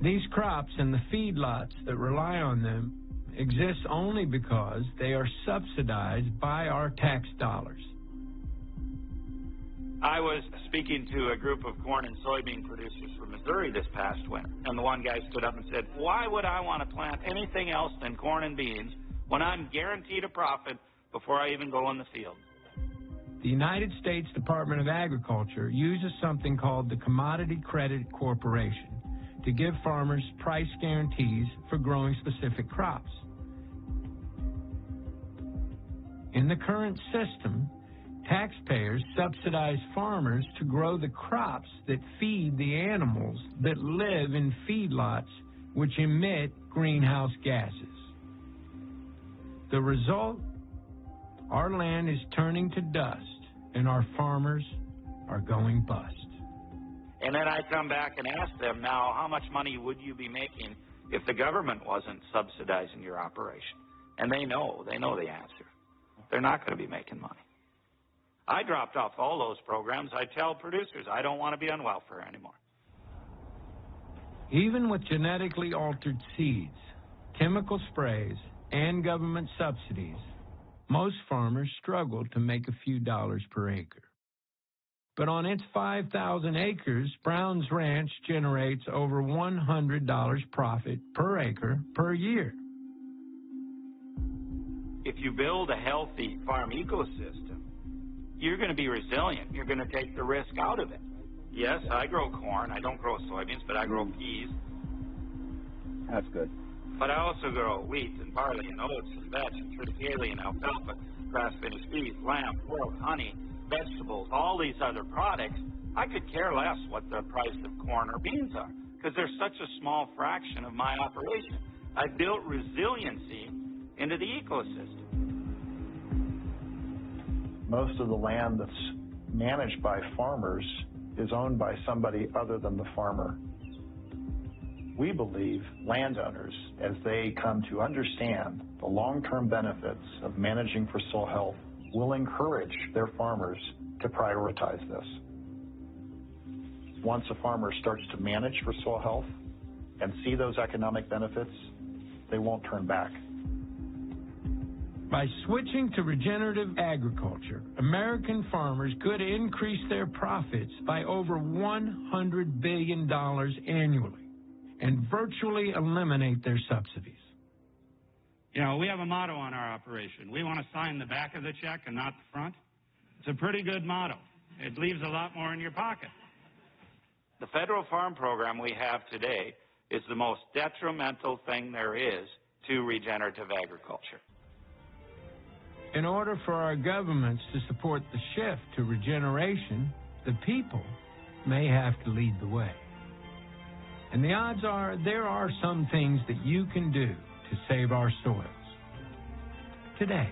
These crops and the feedlots that rely on them exist only because they are subsidized by our tax dollars.
I was speaking to a group of corn and soybean producers from Missouri this past winter, and the one guy stood up and said, "Why would I want to plant anything else than corn and beans when I'm guaranteed a profit before I even go in the field?"
The United States Department of Agriculture uses something called the Commodity Credit Corporation to give farmers price guarantees for growing specific crops. In the current system, taxpayers subsidize farmers to grow the crops that feed the animals that live in feedlots which emit greenhouse gases. The result? Our land is turning to dust and our farmers are going bust.
And then I come back and ask them, now, how much money would you be making if the government wasn't subsidizing your operation? And they know the answer. They're not going to be making money. I dropped off all those programs. I tell producers I don't want to be on welfare anymore.
Even with genetically altered seeds, chemical sprays, and government subsidies, most farmers struggle to make a few dollars per acre. But on its 5,000 acres, Brown's Ranch generates over $100 profit per acre per year.
If you build a healthy farm ecosystem, you're going to be resilient. You're going to take the risk out of it. Yes, I grow corn. I don't grow soybeans, but I grow peas.
That's good.
But I also grow wheat and barley and oats and vetch and triticale and alfalfa, grass-finished beef, lamb, pork, honey, vegetables, all these other products. I could care less what the price of corn or beans are because they're such a small fraction of my operation. I built resiliency into the ecosystem.
Most of the land that's managed by farmers is owned by somebody other than the farmer. We believe landowners, as they come to understand the long-term benefits of managing for soil health, will encourage their farmers to prioritize this. Once a farmer starts to manage for soil health and see those economic benefits, they won't turn back.
By switching to regenerative agriculture, American farmers could increase their profits by over $100 billion annually and virtually eliminate their subsidies.
You know, we have a motto on our operation. We want to sign the back of the check and not the front. It's a pretty good motto. It leaves a lot more in your pocket.
The federal farm program we have today is the most detrimental thing there is to regenerative agriculture.
In order for our governments to support the shift to regeneration, the people may have to lead the way. And the odds are there are some things that you can do to save our soils. Today.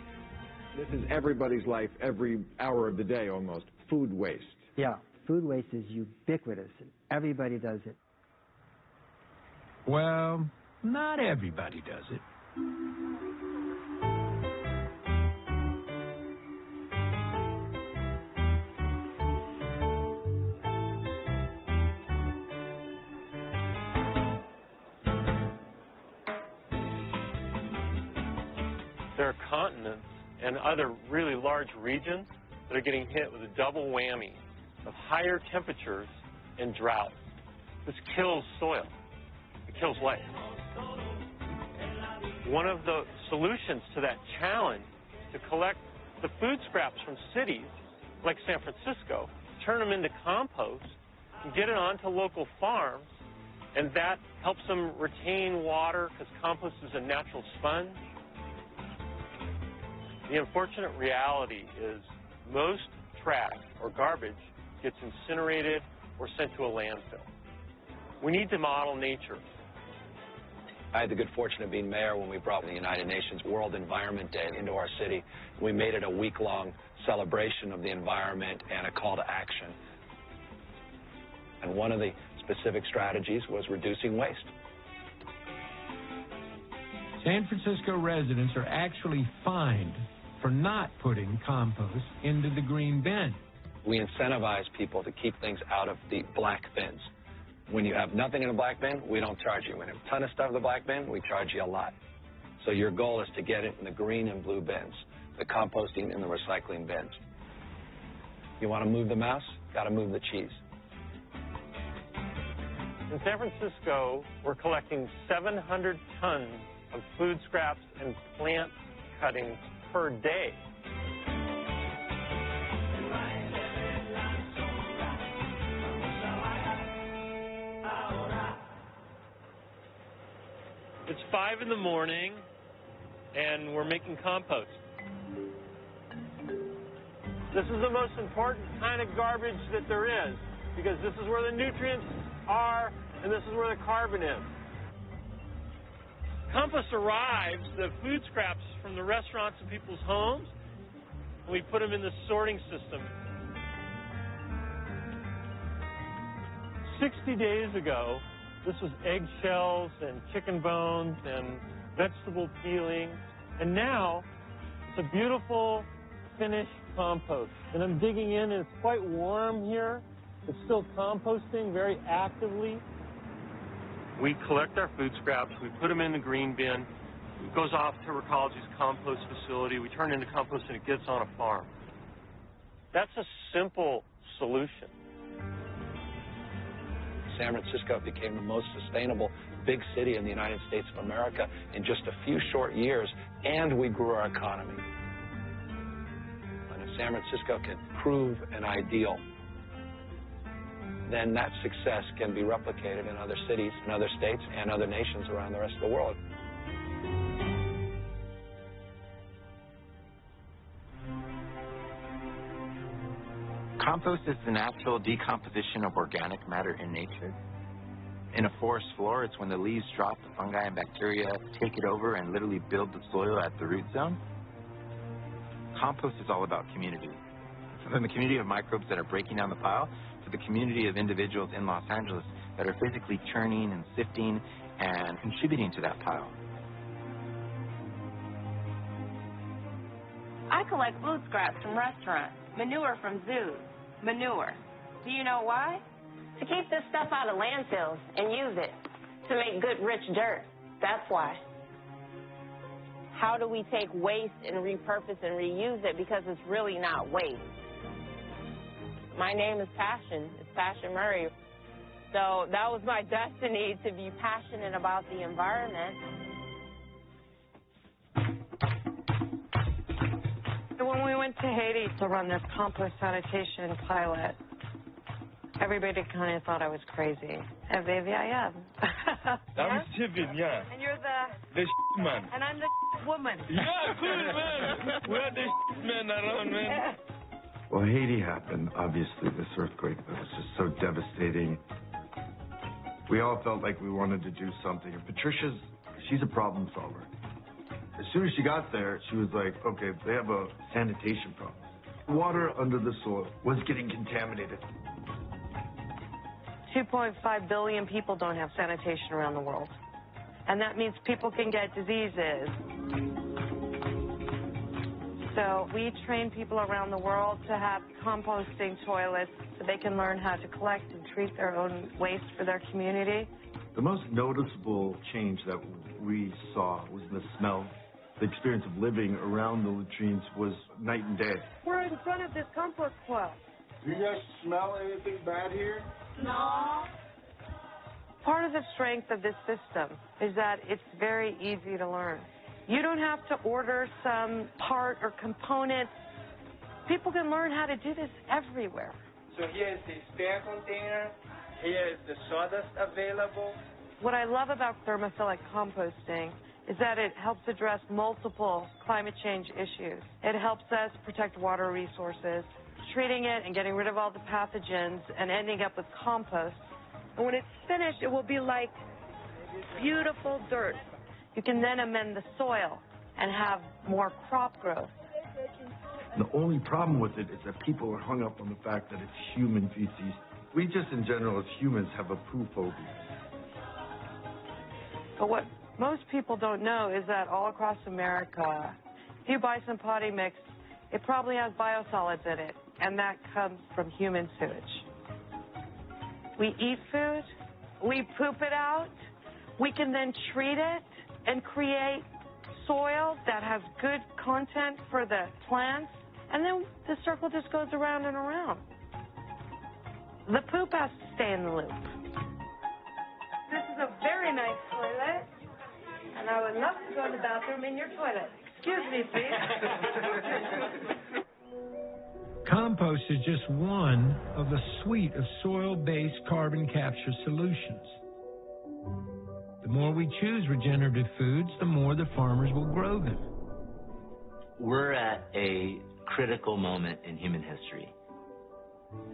This is everybody's life, every hour of the day almost. Food waste.
Yeah, food waste is ubiquitous. Everybody does it.
Well, not everybody does it.
There are continents and other really large regions that are getting hit with a double whammy of higher temperatures and drought. This kills soil. It kills life. One of the solutions to that challenge is to collect the food scraps from cities like San Francisco, turn them into compost, and get it onto local farms, and that helps them retain water because compost is a natural sponge. The unfortunate reality is most trash or garbage gets incinerated or sent to a landfill. We need to model nature.
I had the good fortune of being mayor when we brought the United Nations World Environment Day into our city. We made it a week-long celebration of the environment and a call to action. And one of the specific strategies was reducing waste.
San Francisco residents are actually fined for not putting compost into the green bin.
We incentivize people to keep things out of the black bins. When you have nothing in a black bin, we don't charge you. When you have a ton of stuff in the black bin, we charge you a lot. So your goal is to get it in the green and blue bins, the composting and the recycling bins. You want to move the mouse? Got to move the cheese.
In San Francisco, we're collecting 700 tons of food scraps and plant cuttings per day. It's 5 in the morning, and we're making compost. This is the most important kind of garbage that there is, because this is where the nutrients are, and this is where the carbon is. Compost arrives, the food scraps from the restaurants and people's homes, and we put them in the sorting system. 60 days ago, this was eggshells and chicken bones and vegetable peelings, and now it's a beautiful finished compost. And I'm digging in, and it's quite warm here. It's still composting very actively. We collect our food scraps, we put them in the green bin, it goes off to Recology's compost facility, we turn it into compost, and it gets on a farm. That's a simple solution.
San Francisco became the most sustainable big city in the United States of America in just a few short years, and we grew our economy. And if San Francisco can prove an ideal, then that success can be replicated in other cities, in other states, and other nations around the rest of the world.
Compost is the natural decomposition of organic matter in nature. In a forest floor, it's when the leaves drop, the fungi and bacteria take it over and literally build the soil at the root zone. Compost is all about community. From the community of microbes that are breaking down the pile to the community of individuals in Los Angeles that are physically churning and sifting and contributing to that pile.
I collect food scraps from restaurants, manure from zoos, manure. Do you know why? To keep this stuff out of landfills and use it to make good, rich dirt. That's why. How do we take waste and repurpose and reuse it, because it's really not waste? My name is Passion. It's Passion Murray. So that was my destiny, to be passionate about the environment.
When we went to Haiti to run this compost sanitation pilot, everybody kind of thought I was crazy. And maybe I am.
I'm Steven, yeah.
And you're
the man.
And I'm the woman.
Yeah, cool, man. We're the men around, man.
Well, Haiti happened, obviously, this earthquake that was just so devastating. We all felt like we wanted to do something. And Patricia's, she's a problem solver. As soon as she got there, she was like, okay, they have a sanitation problem. Water under the soil was getting contaminated.
2.5 billion people don't have sanitation around the world. And that means people can get diseases. So we train people around the world to have composting toilets so they can learn how to collect and treat their own waste for their community.
The most noticeable change that we saw was the smell. The experience of living around the latrines was night and day.
We're in front of this compost pile.
Do you guys smell anything bad here?
No. Part of the strength of this system is that it's very easy to learn. You don't have to order some part or component. People can learn how to do this everywhere.
So here is the spare container. Here is the sawdust available.
What I love about thermophilic composting is that it helps address multiple climate change issues. It helps us protect water resources, treating it and getting rid of all the pathogens and ending up with compost. And when it's finished, it will be like beautiful dirt. You can then amend the soil and have more crop growth.
The only problem with it is that people are hung up on the fact that it's human feces. We just, in general, as humans, have a poo phobia.
But what most people don't know is that all across America, if you buy some potty mix, it probably has biosolids in it, and that comes from human sewage. We eat food, we poop it out, we can then treat it and create soil that has good content for the plants, and then the circle just goes around and around. The poop has to stay in the loop. This is a very nice toilet, and I would love to go to the bathroom in your toilet. Excuse me, please.
Compost is just one of a suite of soil-based carbon capture solutions. The more we choose regenerative foods, the more the farmers will grow them.
We're at a critical moment in human history.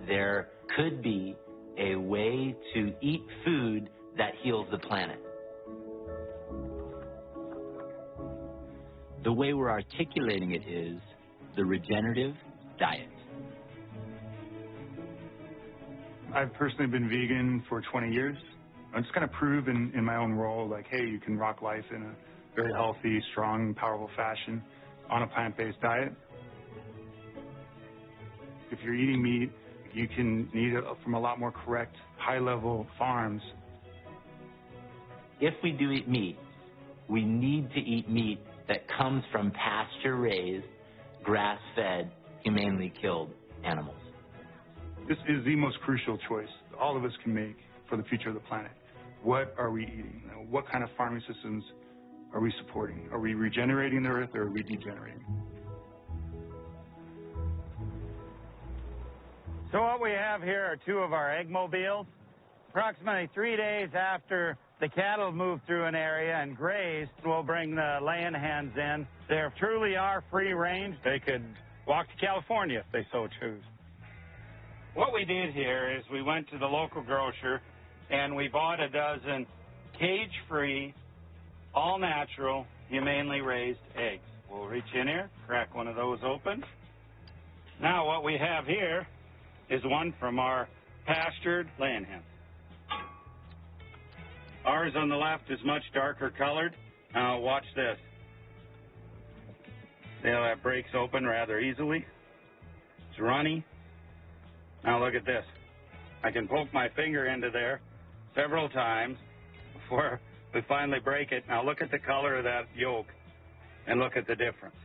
There could be a way to eat food that heals the planet. The way we're articulating it is the regenerative diet.
I've personally been vegan for 20 years. I'm just kind of prove in my own role, like, hey, you can rock life in a very healthy, strong, powerful fashion on a plant-based diet. If you're eating meat, you can eat it from a lot more correct, high-level farms.
If we do eat meat, we need to eat meat that comes from pasture-raised, grass-fed, humanely killed animals.
This is the most crucial choice all of us can make for the future of the planet. What are we eating? What kind of farming systems are we supporting? Are we regenerating the earth or are we degenerating?
So what we have here are two of our egg mobiles. Approximately 3 days after the cattle move through an area and graze, we'll bring the laying hens in. They truly are free range. They could walk to California if they so choose. What we did here is we went to the local grocer and we bought a dozen cage-free, all-natural, humanely raised eggs. We'll reach in here, crack one of those open. Now what we have here is one from our pastured laying hens. Ours on the left is much darker colored. Now watch this. See how that breaks open rather easily? It's runny. Now look at this. I can poke my finger into there several times before we finally break it. Now look at the color of that yolk and look at the difference.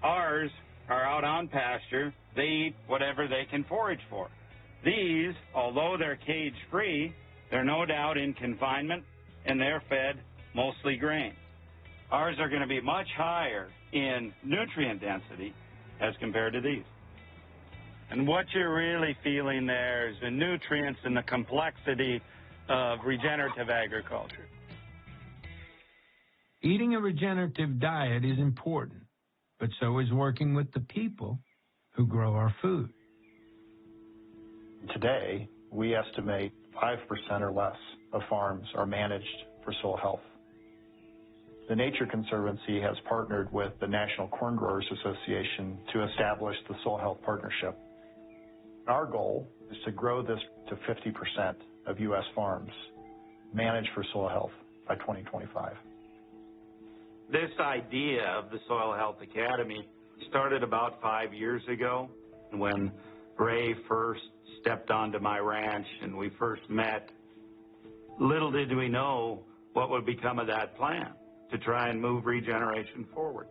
Ours are out on pasture. They eat whatever they can forage for. These, although they're cage-free, they're no doubt in confinement and they're fed mostly grain. Ours are going to be much higher in nutrient density as compared to these. And what you're really feeling there is the nutrients and the complexity of regenerative agriculture.
Eating a regenerative diet is important, but so is working with the people who grow our food.
Today, we estimate 5% or less of farms are managed for soil health. The Nature Conservancy has partnered with the National Corn Growers Association to establish the Soil Health Partnership. Our goal is to grow this to 50% of U.S. farms managed for soil health by 2025.
This idea of the Soil Health Academy started about 5 years ago when Ray first stepped onto my ranch and we first met. Little did we know what would become of that plan to try and move regeneration forward.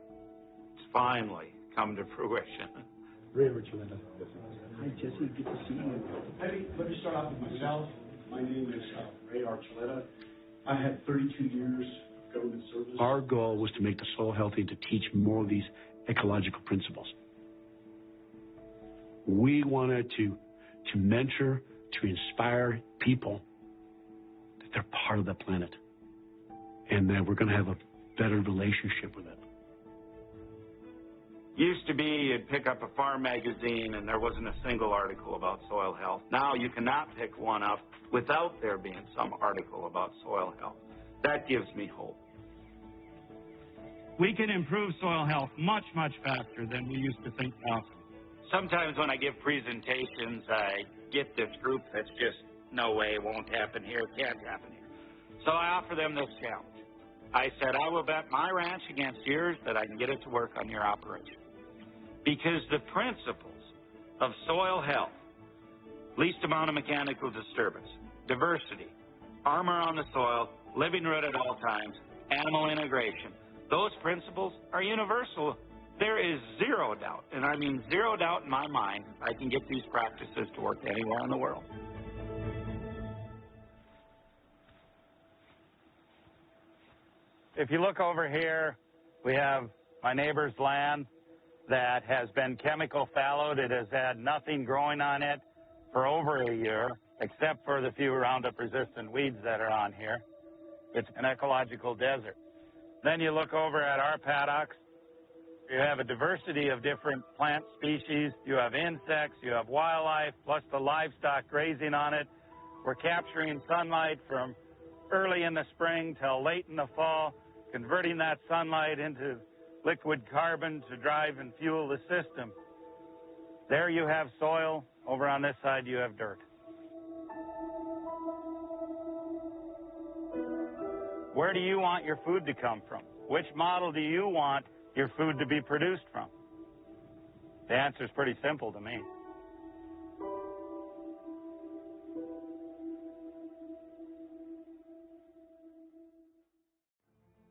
It's finally come to fruition.
Ray Archuleta. Hi, Jesse. Good to see you. Let me start off with myself. My name is Ray Archuleta. I had 32 years of government service. Our goal was to make the soil healthy, to teach more of these ecological principles. We wanted to mentor, to inspire people that they're part of the planet. and that we're going to have a better relationship with it.
Used to be you'd pick up a farm magazine and there wasn't a single article about soil health. Now you cannot pick one up without there being some article about soil health. That gives me hope. We can improve soil health much, much faster than we used to think possible. Sometimes when I give presentations, I get this group that's just, no way, won't happen here, can't happen here. So I offer them this challenge. I said, I will bet my ranch against yours that I can get it to work on your operation. Because the principles of soil health, least amount of mechanical disturbance, diversity, armor on the soil, living root at all times, animal integration, those principles are universal. There is zero doubt, and I mean zero doubt in my mind, I can get these practices to work anywhere in the world. If you look over here, we have my neighbor's land that has been chemical fallowed. It has had nothing growing on it for over a year, except for the few Roundup-resistant weeds that are on here. It's an ecological desert. Then you look over at our paddocks. You have a diversity of different plant species. You have insects, you have wildlife, plus the livestock grazing on it. We're capturing sunlight from early in the spring till late in the fall, converting that sunlight into liquid carbon to drive and fuel the system. There you have soil. Over on this side, you have dirt. Where do you want your food to come from? Which model do you want your food to be produced from? The answer is pretty simple to me.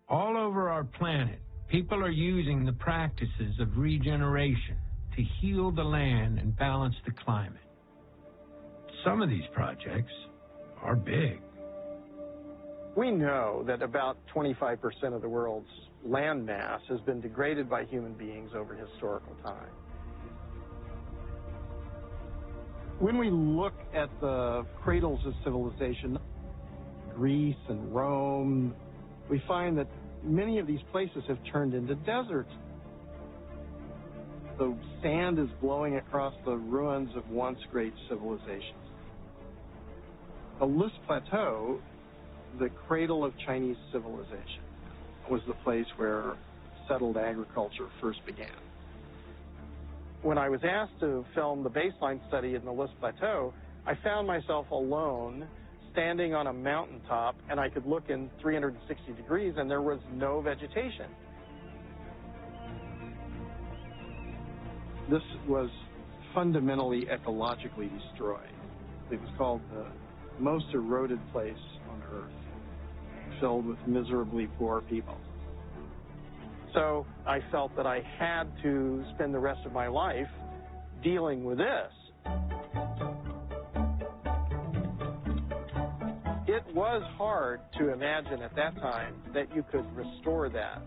All over our planet, people are using the practices of regeneration to heal the land and balance the climate. Some of these projects are big.
We know that about 25% of the world's land mass has been degraded by human beings over historical time. When we look at the cradles of civilization, Greece and Rome, we find that many of these places have turned into deserts. The sand is blowing across the ruins of once great civilizations. The List Plateau, the cradle of Chinese civilization, was the place where settled agriculture first began. When I was asked to film the baseline study in the List Plateau, I found myself alone, standing on a mountaintop, and I could look in 360 degrees and there was no vegetation. This was fundamentally ecologically destroyed. It was called the most eroded place on Earth, filled with miserably poor people. So I felt that I had to spend the rest of my life dealing with this. It was hard to imagine at that time that you could restore that.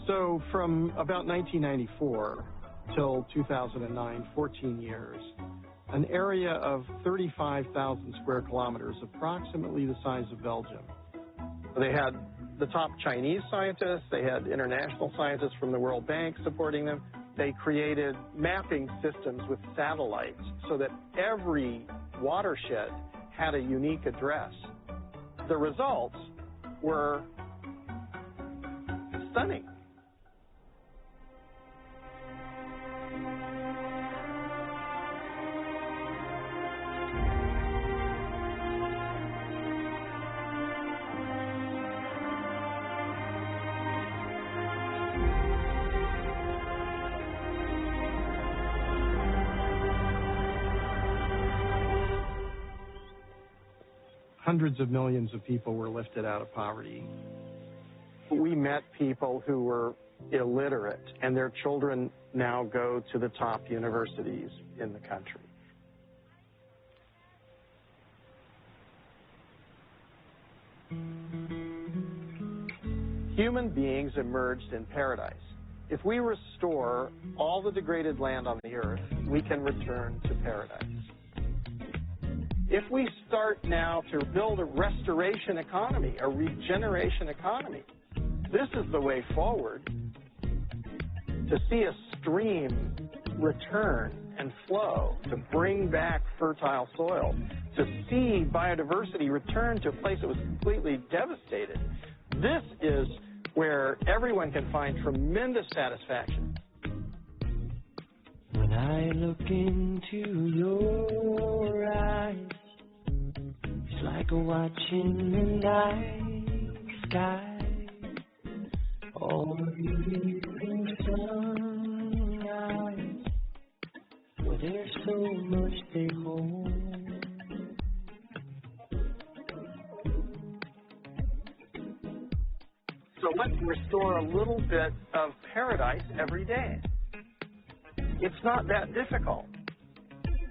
So from about 1994 till 2009, 14 years, an area of 35,000 square kilometers, approximately the size of Belgium. They had the top Chinese scientists, they had international scientists from the World Bank supporting them. They created mapping systems with satellites so that every watershed had a unique address. The results were stunning. Hundreds of millions of people were lifted out of poverty. We met people who were illiterate, and their children now go to the top universities in the country. Human beings emerged in paradise. If we restore all the degraded land on the earth, we can return to paradise. If we start now to build a restoration economy, a regeneration economy, this is the way forward to see a stream return and flow, to bring back fertile soil, to see biodiversity return to a place that was completely devastated. This is where everyone can find tremendous satisfaction.
When I look into your eyes, it's like watching the night sky, or the sunrise, where there's so much they hold.
So let's restore a little bit of paradise every day. It's not that difficult.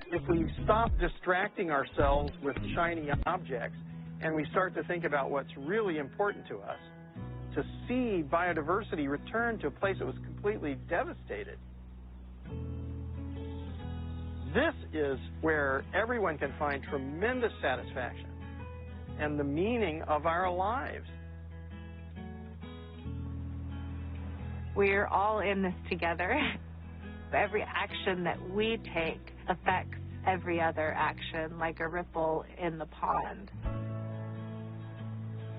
If we stop distracting ourselves with shiny objects and we start to think about what's really important to us, to see biodiversity return to a place that was completely devastated, this is where everyone can find tremendous satisfaction and the meaning of our lives.
We're all in this together. Every action that we take affects every other action, like a ripple in the pond.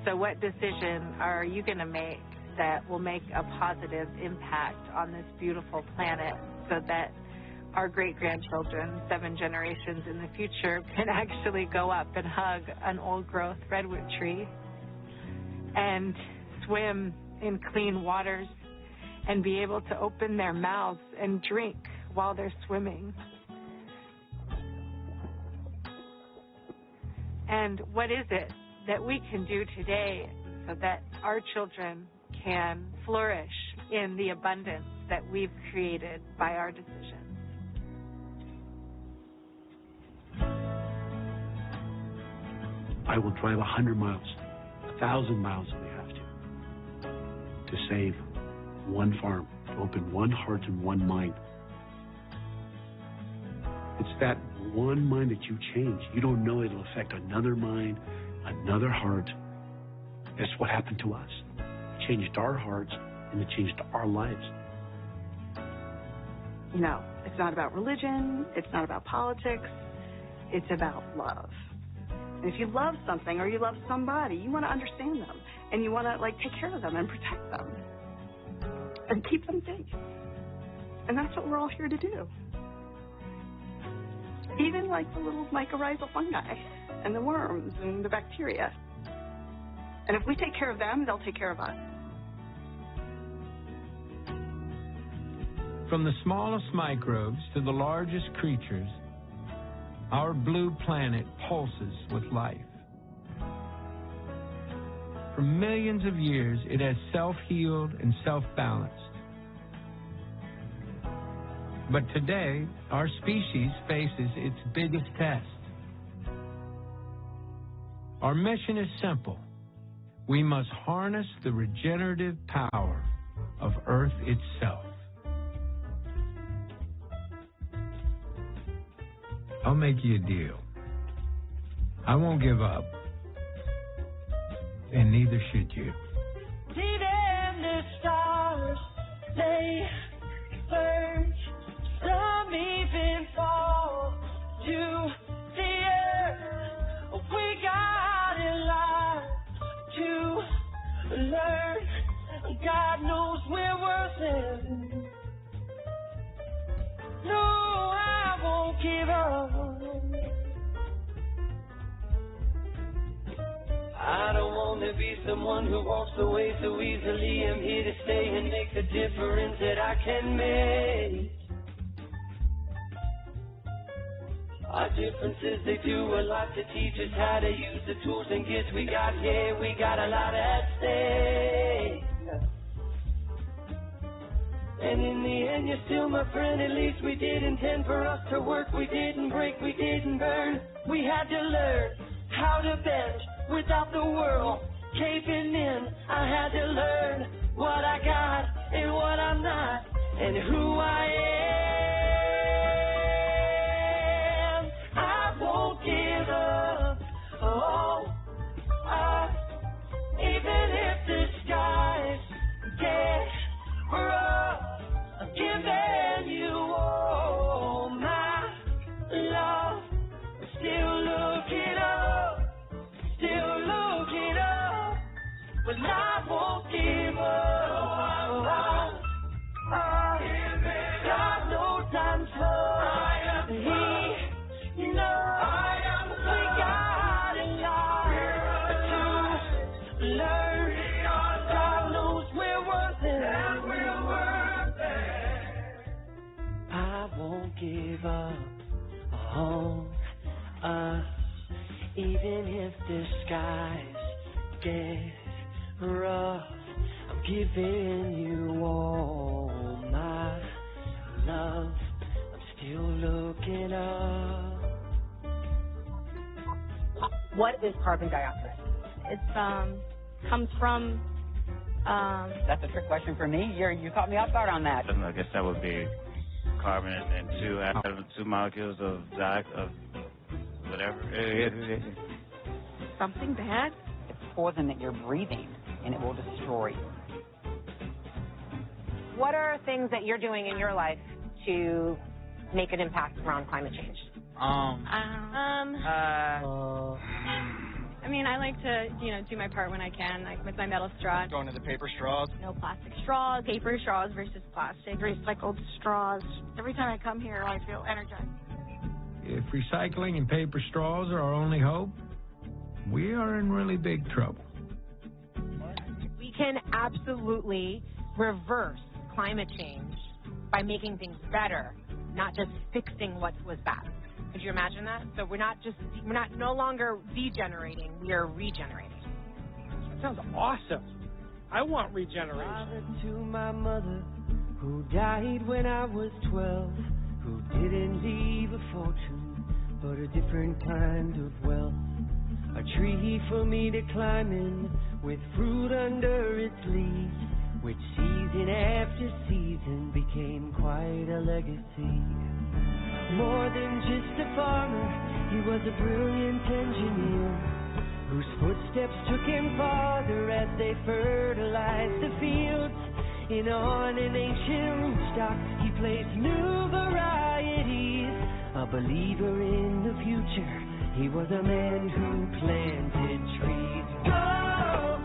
So what decision are you going to make that will make a positive impact on this beautiful planet so that our great-grandchildren, 7 generations in the future, can actually go up and hug an old-growth redwood tree and swim in clean waters and be able to open their mouths and drink while they're swimming? And what is it that we can do today so that our children can flourish in the abundance that we've created by our decisions?
I will drive 100 miles, 1,000 miles if we have to save one farm, to open one heart and one mind. It's that one mind that you change. You don't know it'll affect another mind, another heart. That's what happened to us. It changed our hearts and it changed our lives.
You know, it's not about religion, it's not about politics, it's about love. And if you love something or you love somebody, you want to understand them and you want to take care of them and protect them and keep them safe. And that's what we're all here to do. Even the little mycorrhizal fungi and the worms and the bacteria. And if we take care of them, they'll take care of us.
From the smallest microbes to the largest creatures, our blue planet pulses with life. For millions of years, it has self-healed and self-balanced. But today, our species faces its biggest test. Our mission is simple. We must harness the regenerative power of Earth itself. I'll make you a deal. I won't give up, and neither should you.
Deep in the stars, they surge. Some even fall to the earth. We got in line to learn. God knows we're worth it. No, I won't give up. I don't want to be someone who walks away so easily. I'm here to stay and make the difference that I can make. Our differences, they do a lot to teach us how to use the tools and gifts we got here. We got a lot at stake. And in the end, you're still my friend. At least we did intend for us to work. We didn't break, we didn't burn. We had to learn how to bend without the world caving in. I had to learn what I got and what I'm not and who I am. I won't give up. give up on us. Even if the skies get rough, I'm giving you all my love. I'm still looking up.
What is carbon dioxide?
It's comes from.
That's a trick question for me. You caught me off guard on that.
I guess that would be carbon and two molecules of whatever.
Something bad?
It's poison that you're breathing, and it will destroy you. What are things that you're doing in your life to make an impact around climate change?
I mean, I like to, do my part when I can, like with my metal straw.
Going to the paper straws?
No plastic straws, paper straws versus plastic.
Recycled straws. Every time I come here, I feel energized.
If recycling and paper straws are our only hope, we are in really big trouble.
We can absolutely reverse climate change by making things better, not just fixing what was bad. Could you imagine that? So we're no longer degenerating, we are regenerating.
That sounds awesome. I want regeneration.
Father to my mother, who died when I was 12, who didn't leave a fortune, but a different kind of wealth. A tree for me to climb in, with fruit under its leaves, which season after season became quite a legacy. More than just a farmer, he was a brilliant engineer, whose footsteps took him farther as they fertilized the fields. In on an ancient rootstock, he placed new varieties. A believer in the future, he was a man who planted trees. Go,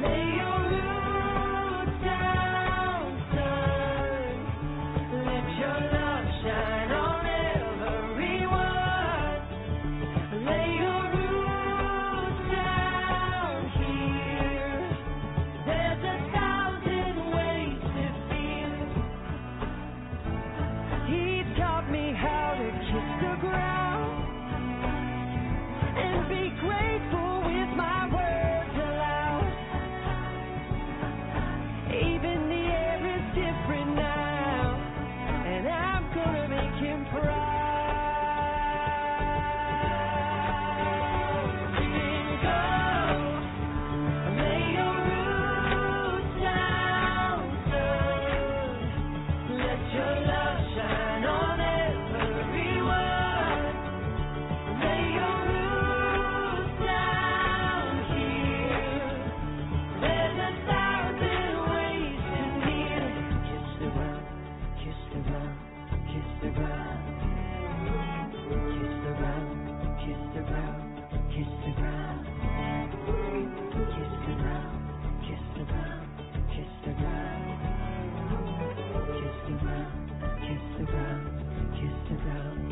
lay your roots down, son. Let your love shine on everyone. Lay your roots down here. There's 1,000 ways to feel. He taught me how to kiss the ground and be grateful with my words aloud. Even the air is different now, and I'm gonna make him proud. Sing, go, lay your roots down, son. Let your love shine on everyone. Lay your roots down here. There's 1,000 ways to kneel. Kiss the ground, kiss the ground, kiss the ground. Kiss the ground, kiss the ground, kiss the ground. Kiss the ground, kiss the ground, kiss the ground. Kiss the ground, kiss the ground, kiss the ground.